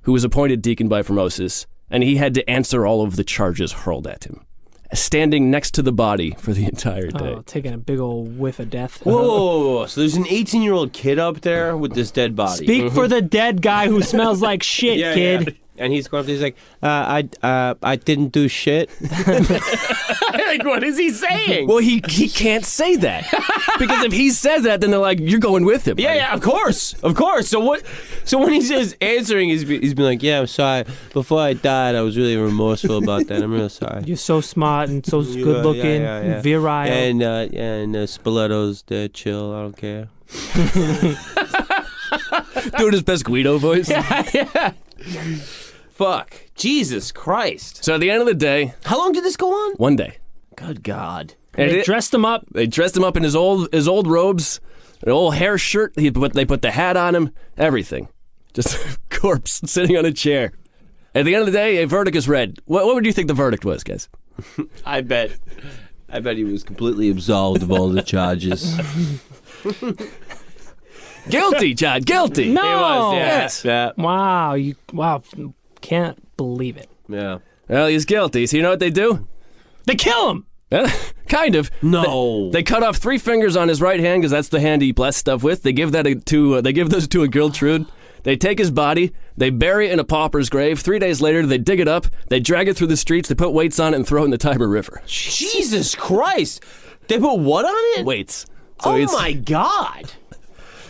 who was appointed deacon by Formosus, and he had to answer all of the charges hurled at him, standing next to the body for the entire day. Oh, taking a big old whiff of death. Whoa. So there's an 18-year-old kid up there with this dead body. Speak for the dead guy who smells like shit, kid. Yeah. And he's going up there, he's like, I didn't do shit. Like, what is he saying? Well, he can't say that. Because if he says that, then they're like, you're going with him. Yeah, of course. So when he says answering, he's been like, yeah, I'm sorry. Before I died, I was really remorseful about that. I'm real sorry. You're so smart and so good looking, yeah. virile. And Spoletos, they're chill. I don't care. Doing his best Guido voice. Yeah. Fuck. Jesus Christ. So at the end of the day, How long did this go on? one day. Good God. And They dressed him up. They dressed him up in his old robes, an old hair shirt. They put the hat on him, everything. Just a corpse sitting on a chair. At the end of the day, a verdict is read. What would you think the verdict was, guys? I bet I bet he was completely absolved of all the charges. Guilty, John, guilty. No. He was, yeah. Yes. Yeah. Wow. Can't believe it. Yeah. Well, he's guilty. So you know what they do? They kill him. Kind of. No. They cut off 3 fingers on his right hand because that's the hand he blessed stuff with. They give those to a Gertrude. They take his body, they bury it in a pauper's grave. 3 days later, they dig it up, they drag it through the streets, they put weights on it and throw it in the Tiber River. Jesus Christ. They put what on it? Weights. Oh my God.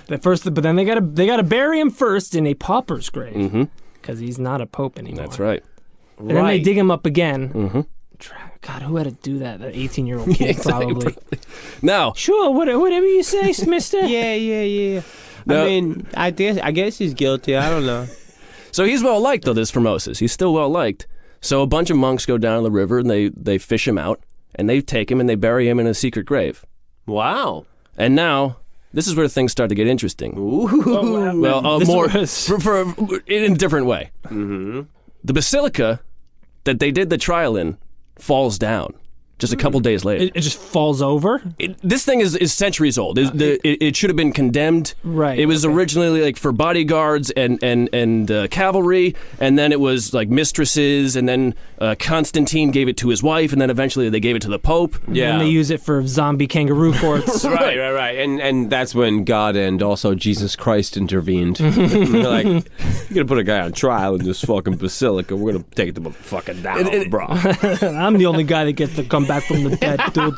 But then they gotta bury him first in a pauper's grave because he's not a pope anymore. That's right. And then they dig him up again. God, who had to do that? That 18-year-old kid, probably. Now, Sure, whatever you say, Mister. Yeah. No. I mean, I guess he's guilty. I don't know. so he's well liked though, this Formosus. He's still well liked. So a bunch of monks go down the river and they fish him out and they take him and they bury him in a secret grave. Wow. And now, this is where things start to get interesting. Ooh. Well, This more was- in a different way. Mm-hmm. The basilica that they did the trial in falls down just a couple days later. It just falls over. This thing is centuries old. It should have been condemned. Right, It was originally like for bodyguards and cavalry, and then it was like mistresses, and then Constantine gave it to his wife, and then eventually they gave it to the Pope. Yeah. And they use it for zombie kangaroo courts. Right. And that's when God and also Jesus Christ intervened. They're like, you're gonna put a guy on trial in this fucking basilica. We're gonna take the fucking down, bro. I'm the only guy that gets to come back from the dead, dude.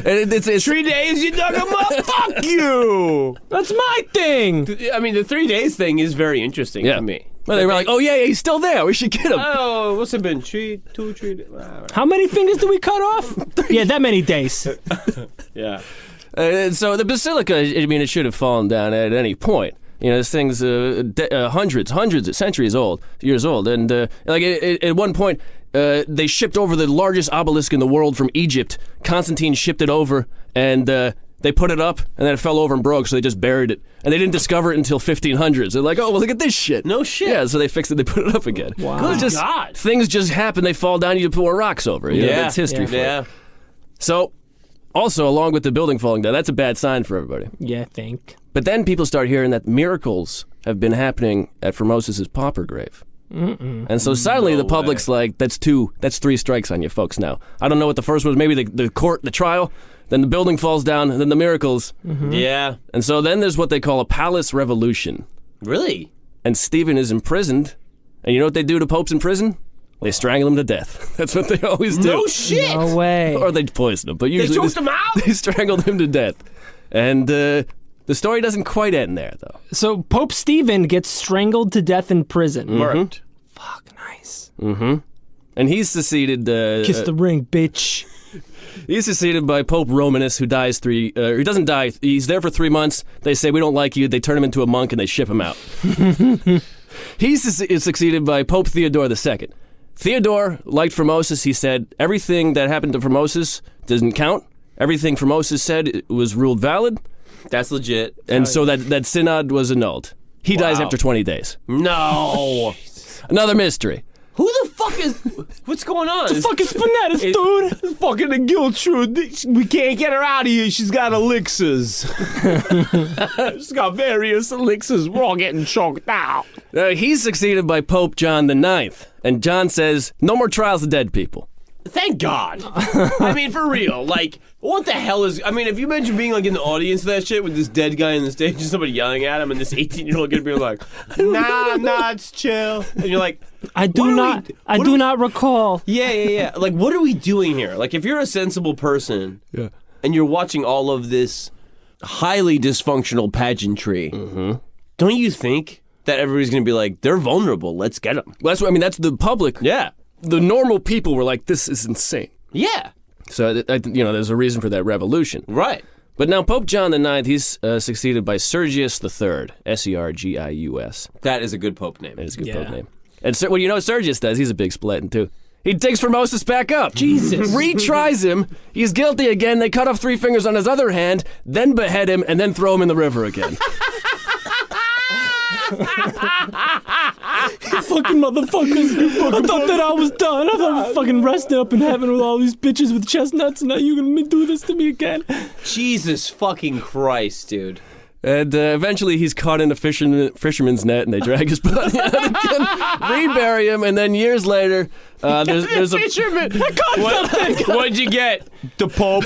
And it's 3 days you dug him up? Fuck you! That's my thing. I mean, the 3 days thing is very interesting Yeah. to me. well, they were like, oh yeah, he's still there. We should get him. Oh, what's it been? 2 3 How many fingers do we cut off? Yeah, that many days. Yeah. So the basilica, I mean, it should have fallen down at any point. You know, this thing's hundreds of years old, and at one point they shipped over the largest obelisk in the world from Egypt. Constantine shipped it over, and they put it up, and then it fell over and broke, so they just buried it, and they didn't discover it until 1500s. They're like, oh, well, look at this shit. No shit. Yeah, so they fixed it. They put it up again. Wow. It's Good just, God. things just happen. They fall down. You put more rocks over. You know, that's history for it. So, also, along with the building falling down, that's a bad sign for everybody. Yeah, I think. But then people start hearing that miracles have been happening at Formosus' pauper grave. And so suddenly the public's like, that's 3 strikes on you folks now. I don't know what the first was, maybe the court, the trial, then the building falls down, and then the miracles. Yeah. And so then there's what they call a palace revolution. Really? And Stephen is imprisoned. And you know what they do to popes in prison? They strangle him to death. That's what they always do. No shit. No way. Or they poison him, but usually choked him out? They strangled him to death. And the story doesn't quite end there, though. So Pope Stephen gets strangled to death in prison. Worked. Fuck, nice. And he's succeeded. Kiss the ring, bitch. He's succeeded by Pope Romanus, who dies he doesn't die. He's there for 3 months. They say, we don't like you. They turn him into a monk and they ship him out. He's succeeded by Pope Theodore II. Theodore liked Formosus. He said, everything that happened to Formosus doesn't count. Everything Formosus said was ruled valid. That's legit. And so that synod was annulled. He dies after 20 days. No. Another mystery. Who the fuck is... What's going on? Fucking Spinatus, dude. It's fucking the Gertrude. We can't get her out of here. She's got elixirs. She's got various elixirs. We're all getting choked out. He's succeeded by Pope John IX. And John says, no more trials of dead people. Thank God. I mean, for real. Like, what the hell is... I mean, if you imagine being, like, in the audience of that shot with this dead guy on the stage and somebody yelling at him and this 18-year-old kid being like, nah, it's chill. And you're like... I do not recall. Yeah. Like, what are we doing here? Like, if you're a sensible person and you're watching all of this highly dysfunctional pageantry, don't you think that everybody's going to be like, they're vulnerable, let's get them? Well, that's the public. Yeah. The normal people were like, this is insane. Yeah. So, there's a reason for that revolution. Right. But now Pope John IX, he's succeeded by Sergius III, Sergius. That is a good pope name. That is a good pope name. And what Sergius does, he's a big splitting too. He digs Formosus back up. Jesus. Retries him. He's guilty again. They cut off 3 fingers on his other hand, then behead him, and then throw him in the river again. You fucking motherfuckers. I thought that I was done. I thought I was fucking resting up in heaven with all these bitches with chestnuts, and now you're gonna do this to me again. Jesus fucking Christ, dude. And eventually he's caught in a fisherman's net, and they drag his body out again, rebury him, and then years later, there's a fisherman. I caught something. What'd you get? The Pope.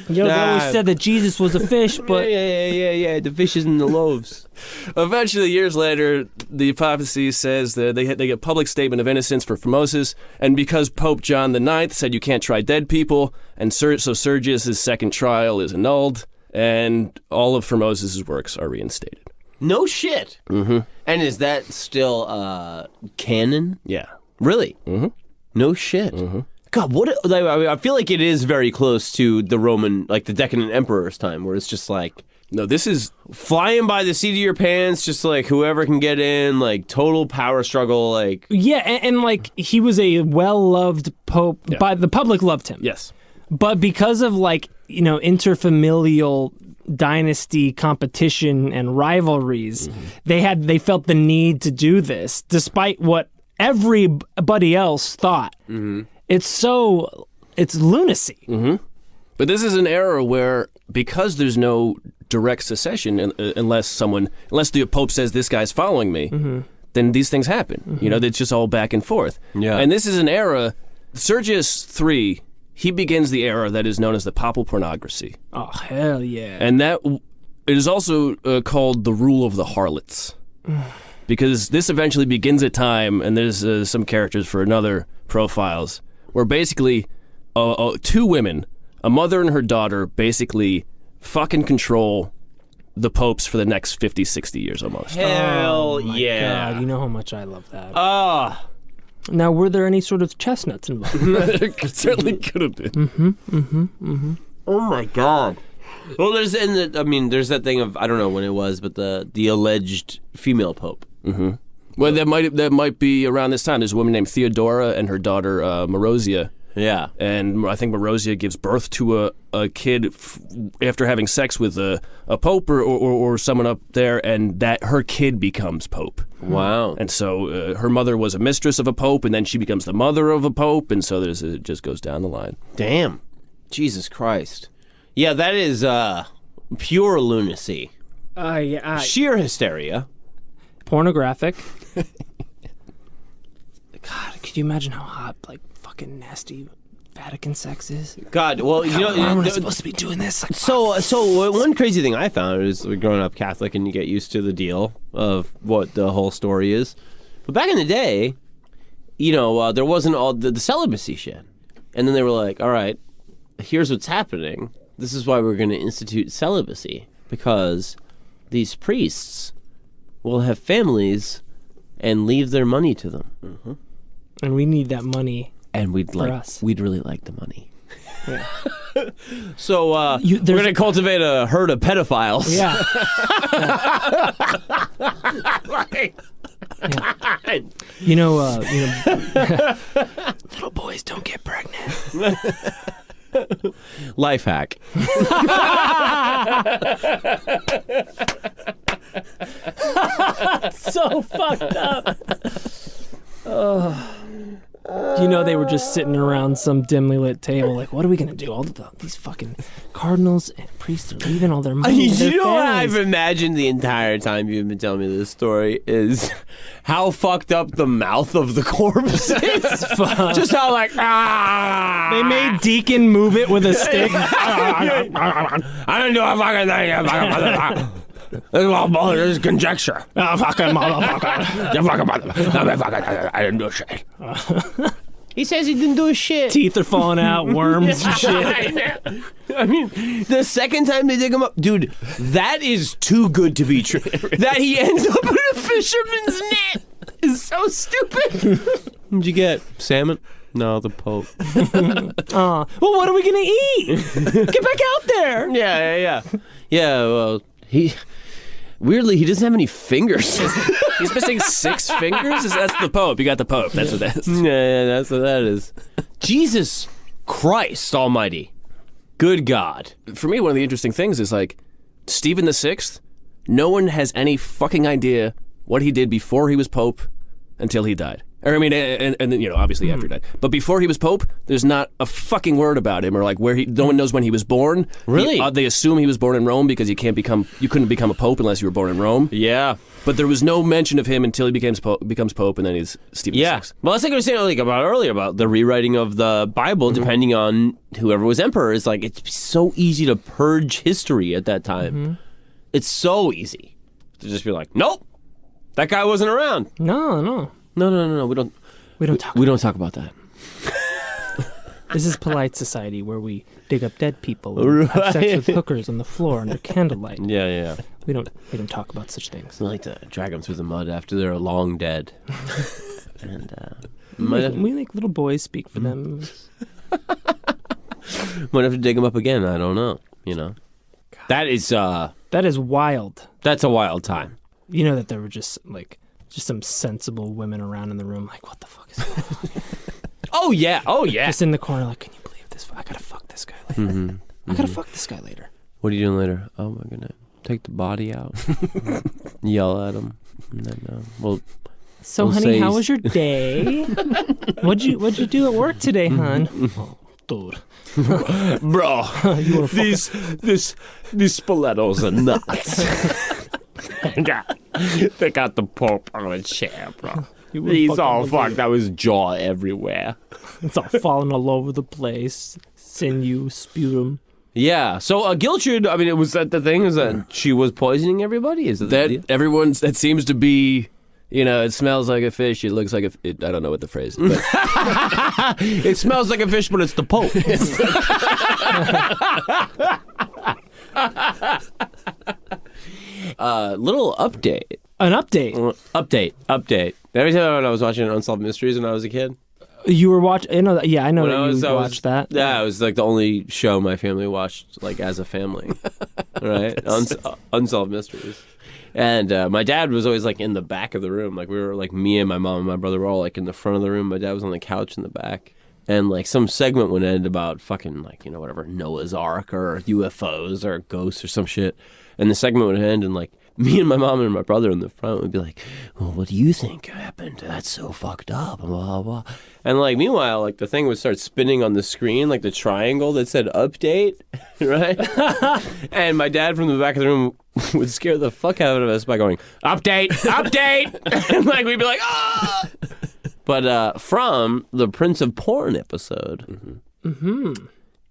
Yo, they always said that Jesus was a fish, but Yeah. The fishes and the loaves. Eventually, years later, the papacy says that they get public statement of innocence for Formosus, and because Pope John IX said you can't try dead people, and so Sergius' second trial is annulled, and all of Formosus' works are reinstated. No shit. Mm-hmm. And is that still canon? Yeah. Really? Mm-hmm. No shit. Mm-hmm. God, I feel like it is very close to the Roman, like the decadent emperor's time, where it's just like, no, this is flying by the seat of your pants, just like whoever can get in, like total power struggle, like. Yeah, and like he was a well-loved pope. Yeah. By the public loved him. yes. But because of like, interfamilial dynasty competition and rivalries, they felt the need to do this, despite what everybody else thought. Mm-hmm. It's lunacy. Mm-hmm. But this is an era where, because there's no direct secession, unless the Pope says this guy's following me, then these things happen. Mm-hmm. It's just all back and forth. Yeah. And this is an era, Sergius III, he begins the era that is known as the Papal pornography. Oh, hell yeah. And it is also called the rule of the harlots. Because this eventually begins a time, and there's some characters for another profiles, where basically two women, a mother and her daughter, basically fucking control the popes for the next 50, 60 years almost. Hell my yeah. God, you know how much I love that. Now, were there any sort of chestnuts involved? It certainly could have been. Oh my God. Well, there's that thing of, I don't know when it was, but the alleged female pope. Mm-hmm. Well, that might be around this time. There's a woman named Theodora and her daughter Marozia. Yeah. And I think Marozia gives birth to a kid after having sex with a pope or someone up there, and that her kid becomes pope. Wow. And so her mother was a mistress of a pope, and then she becomes the mother of a pope, and so it just goes down the line. Damn. Jesus Christ. Yeah, that is pure lunacy. Sheer hysteria. Pornographic. God, could you imagine how hot, like, fucking nasty Vatican sex is? God, well, I'm supposed to be doing this. Like, so one crazy thing I found is growing up Catholic, and you get used to the deal of what the whole story is. But back in the day, there wasn't all the celibacy shit, and then they were like, all right, here's what's happening. This is why we're going to institute celibacy, because these priests will have families and leave their money to them. Mm-hmm. And we need that money. And we'd really like the money. Yeah. So we're going to cultivate a herd of pedophiles. Yeah. Yeah. Little boys don't get pregnant. Life hack. So fucked up. They were just sitting around some dimly lit table, like, what are we gonna do? All these fucking cardinals and priests are leaving all their money. What I've imagined the entire time you've been telling me this story is how fucked up the mouth of the corpse is. Just how they made Deacon move it with a stick. I don't do a fucking thing. This is conjecture. Fucking motherfucker. You fucking motherfucker. I didn't do shit. He says he didn't do shit. Teeth are falling out, worms and shit. I mean, the second time they dig him up, dude, that is too good to be true. That he ends up in a fisherman's net is so stupid. What'd you get? Salmon? No, the Pope. Well, what are we gonna eat? Get back out there. Yeah. Yeah, well, weirdly, he doesn't have any fingers. He's missing 6 fingers? That's the Pope. You got the Pope. That's what that is. Yeah, that's what that is. Jesus Christ almighty. Good God. For me, one of the interesting things is, like, Stephen VI no one has any fucking idea what he did before he was Pope until he died. Or, I mean, and then, you know, obviously after he died. But before he was Pope, there's not a fucking word about him, or like no one knows when he was born. Really? They assume he was born in Rome because you couldn't become a Pope unless you were born in Rome. Yeah. But there was no mention of him until he becomes Pope, and then he's Stephen VI. Well, that's like I was saying about earlier about the rewriting of the Bible, depending on whoever was emperor. It's like, it's so easy to purge history at that time. It's so easy to just be like, nope, that guy wasn't around. No. No. We don't talk about that. This is polite society where we dig up dead people and have sex with hookers on the floor under candlelight. Yeah. We don't talk about such things. We like to drag them through the mud after they're long dead. And we make little boys speak for them. Might have to dig them up again. I don't know. You know, that is wild. That's a wild time. You know that there were just some sensible women around in the room, like, what the fuck is that? Oh yeah. Just in the corner, like, can you believe this? I gotta fuck this guy later. I gotta fuck this guy later. What are you doing later? Oh my goodness. Take the body out. Yell at him. And then, so, honey, how was your day? What'd you do at work today, hon? Oh, dude. Bro, these stilettos are nuts. They got the Pope on a chair, bro. He's all fucked. That was jaw everywhere. It's all falling all over the place. Sinew, sputum. Yeah. So Gilchard, I mean, it was that the thing is that she was poisoning everybody. Is that that seems to be? You know, it smells like a fish. It looks like I don't know what the phrase is. But it smells like a fish, but it's the Pope. Little update. An update? Update. Every time when I was watching Unsolved Mysteries when I was a kid. You were watching... I know that you watched that. Yeah, it was like the only show my family watched, like, as a family. Right? Unsolved Mysteries. And my dad was always, like, in the back of the room. Like, we were, like, me and my mom and my brother were all, like, in the front of the room. My dad was on the couch in the back. And, like, some segment would end about fucking, like, you know, whatever, Noah's Ark or UFOs or ghosts or some shit. And the segment would end and, like, me and my mom and my brother in the front would be like, well, what do you think happened? That's so fucked up, blah, blah, blah. And, like, meanwhile, like, the thing would start spinning on the screen, like the triangle that said update, right? And my dad from the back of the room would scare the fuck out of us by going, update! And, like, we'd be like, ah! But from the Prince of Porn episode,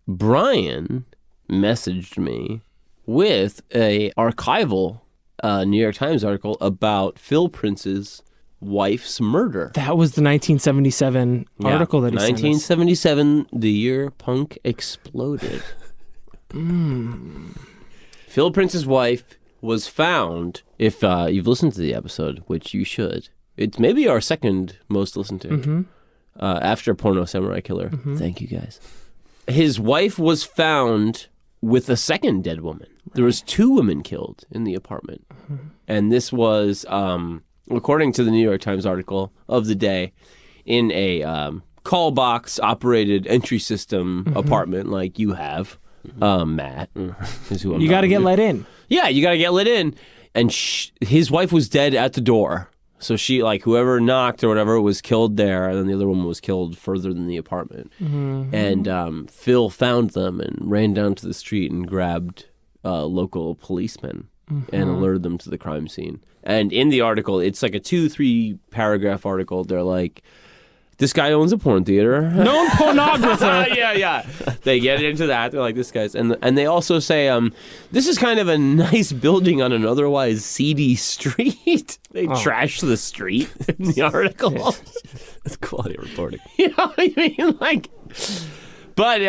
Brian messaged me with a archival New York Times article about Phil Prince's wife's murder. That was the 1977 article that he sent us. 1977, the year punk exploded. Phil Prince's wife was found, if you've listened to the episode, which you should. It's maybe our second most listened to, after Porno Samurai Killer. Thank you, guys. His wife was found with a second dead woman. There was 2 women killed in the apartment. And this was, according to the New York Times article of the day, in a call box operated entry system apartment like you have, Matt. Is who I'm you got to get let in. Yeah, you got to get let in. And his wife was dead at the door. So she, like, whoever knocked or whatever was killed there, and then the other woman was killed further than the apartment. And Phil found them and ran down to the street and grabbed local policemen and alerted them to the crime scene. And in the article, it's like a 2-3 paragraph article. They're like, this guy owns a porn theater. Known pornographer. Yeah. They get into that. They're like, this guy's... And they also say, this is kind of a nice building on an otherwise seedy street. They trash the street in the article. That's quality reporting. You know what I mean? Like... But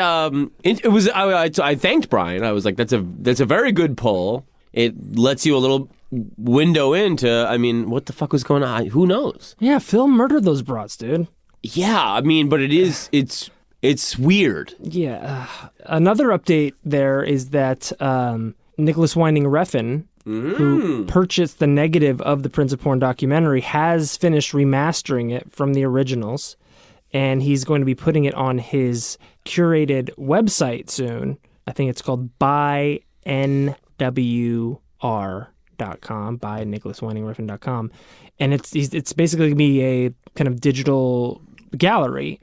it was... I thanked Brian. I was like, that's a very good poll. It lets you a little window into, I mean, what the fuck was going on? Who knows? Yeah, Phil murdered those broads, dude. Yeah, I mean, but it's weird. Yeah. Another update there is that Nicholas Winding Refn, who purchased the negative of the Prince of Porn documentary, has finished remastering it from the originals, and he's going to be putting it on his curated website soon. I think it's called buynwr.com. nicholaswindingriffin.com, by nicholaswindingriffin.com, and it's basically going to be a kind of digital gallery.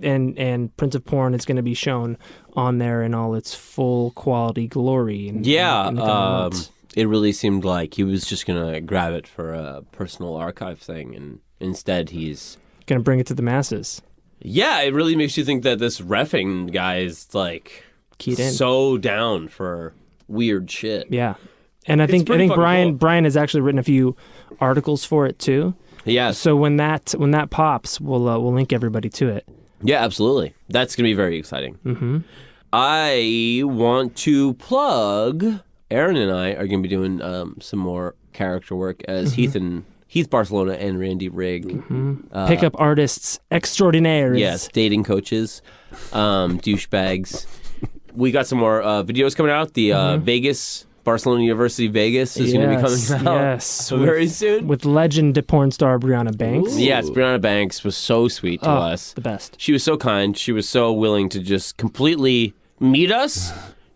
And and Prince of Porn is going to be shown on there in all its full quality glory. In the coming months. It really seemed like he was just going to grab it for a personal archive thing, and instead he's going to bring it to the masses. Yeah, it really makes you think that this reffing guy is like Keyed in. so down for weird shit. Yeah. And I think pretty fucking cool. Brian has actually written a few articles for it too. Yeah. So when that pops, we'll link everybody to it. Yeah, absolutely. That's going to be very exciting. Mm-hmm. I want to plug. Aaron and I are going to be doing some more character work as Heath Barcelona and Randy Rigg. Mm-hmm. Pickup artists extraordinaires. Yes, dating coaches, douchebags. We got some more videos coming out. The Vegas, Barcelona University Vegas is going to be coming out very soon. With legend porn star Brianna Banks. Ooh. Yes, Brianna Banks was so sweet to us. The best. She was so kind. She was so willing to just completely meet us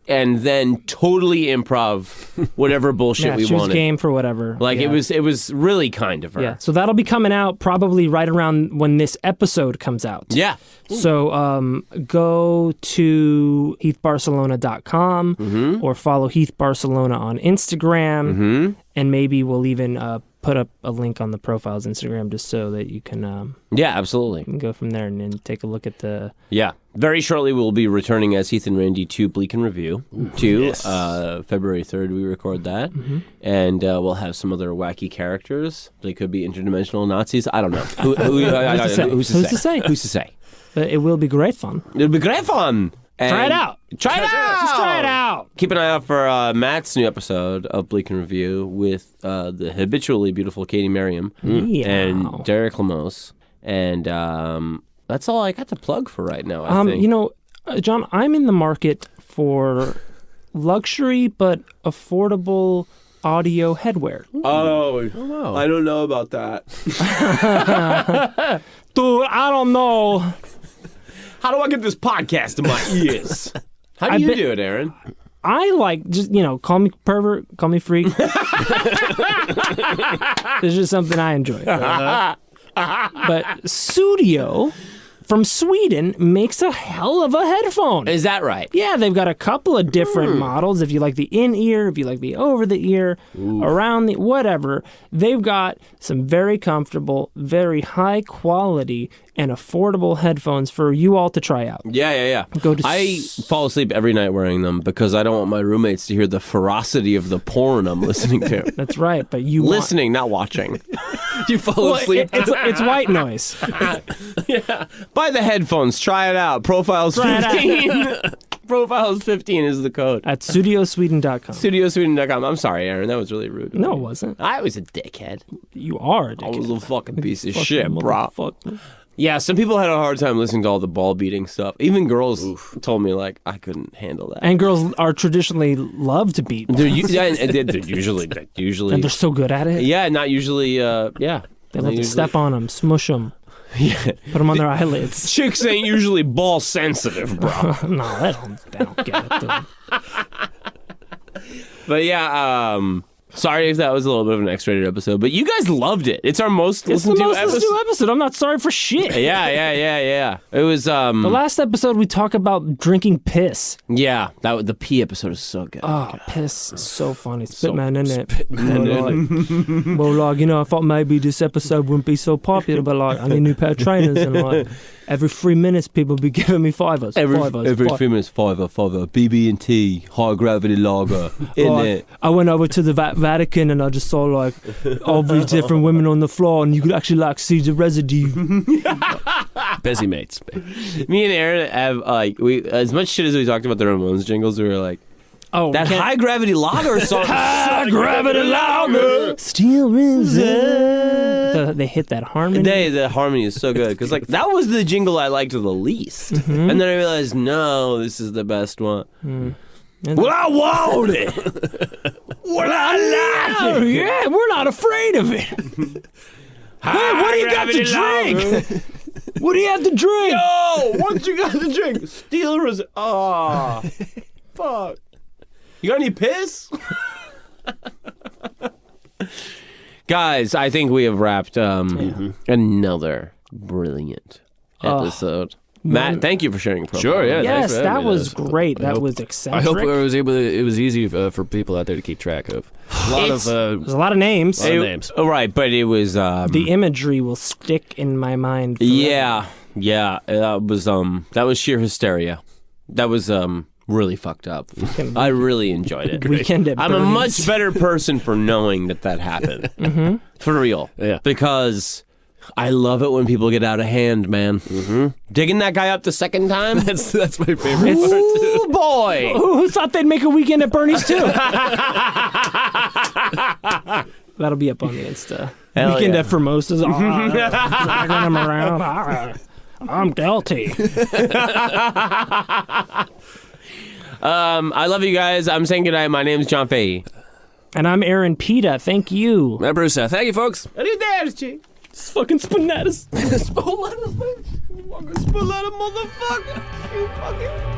and then totally improv whatever bullshit we she was wanted. Game for whatever. Like it was really kind of her. Yeah. So that'll be coming out probably right around when this episode comes out. Yeah. So go to heathbarcelona.com or follow Heath Barcelona on Instagram, and maybe we'll even put up a link on the profile's Instagram just so that you can yeah, absolutely. You can go from there and then take a look at the Very shortly we'll be returning as Heath and Randy to Bleak and Review. February 3rd we record that, and we'll have some other wacky characters. They could be interdimensional Nazis. I don't know. Who's to say? Who's to say? But it will be great fun. It'll be great fun. And try it out. Try it out. Just try it out. Keep an eye out for Matt's new episode of Bleak and Review with the habitually beautiful Katie Merriam and Derek Lemos. And that's all I got to plug for right now, I think. You know, John, I'm in the market for luxury but affordable audio headwear. Oh, wow. I don't know about that. Dude, I don't know. How do I get this podcast in my ears? How do you do it, Aaron? I like, just, call me pervert, call me freak. It's just something I enjoy. But Studio from Sweden makes a hell of a headphone. Is that right? Yeah, they've got a couple of different models. If you like the in-ear, if you like the over-the-ear, around the whatever. They've got some very comfortable, very high-quality, and affordable headphones for you all to try out. Yeah. I fall asleep every night wearing them because I don't want my roommates to hear the ferocity of the porn I'm listening to. That's right, but you listening, not watching. You fall asleep. It's white noise. Yeah. Buy the headphones. Try it out. Profiles 15. Profiles 15 is the code. At studiosweden.com. Studiosweden.com. I'm sorry, Aaron. That was really rude. No, it wasn't. I was a dickhead. You are a dickhead. I was a fucking piece of shit, bro. Motherfucker. Yeah, some people had a hard time listening to all the ball beating stuff. Even girls told me, like, I couldn't handle that. And girls are traditionally love to beat. They're usually. And they're so good at it. Yeah, not usually, They love to step on them, smush them. Yeah. Put them on their eyelids. Chicks ain't usually ball sensitive, bro. No, they don't get it, dude. But yeah, sorry if that was a little bit of an X-rated episode, but you guys loved it. It's our most listened to episode. I'm not sorry for shit. Yeah. It was the last episode we talk about drinking piss. Yeah, the pee episode is so good. Oh, God. Piss is so funny. Spitman, isn't it? Well, I thought maybe this episode wouldn't be so popular, but like I need a new pair of trainers, and like every 3 minutes people be giving me fivers. Every 3 minutes, fiver, BB&T, high gravity lager, in it. I went over to the Vatican and I just saw like all these different women on the floor, and you could actually like see the residue. Busy mates. Me and Aaron have as much shit as we talked about the Ramones jingles, we were like, that high gravity lager song. High gravity lager. Still reserve. They hit that harmony. The harmony is so good because like that was the jingle I liked the least, and then I realized no, this is the best one. Well, I want it. Well, I like it. Yeah, we're not afraid of it. Hey, what do you got to drink? What do you have to drink? Yo, what you got to drink? Steel reserve. Oh, fuck. You got any piss? Guys, I think we have wrapped another brilliant episode. Matt, thank you for sharing your profile. Sure, yeah. Yes, thanks for that having me. was great. That was I eccentric. hope it was easy for people out there to keep track of. There's a lot of names. names. Right, but it was... the imagery will stick in my mind forever. Yeah. That was sheer hysteria. That was really fucked up. I really enjoyed it. Weekend at I'm a Bernie's. much better person for knowing that happened. For real. Yeah. Because I love it when people get out of hand, man. Digging that guy up the second time? That's my favorite part, too. Ooh, boy! Who thought they'd make a Weekend at Bernie's too? That'll be up on the Insta. Hell Weekend yeah. at Formosa's. Dragging him around. I'm guilty. I love you guys. I'm saying goodnight. My name's John Fahey. And I'm Aaron Pita. Thank you. Remember, thank you, folks. Arrivederci. It's fucking Spinatus. Spoletta, motherfucker. You fucking...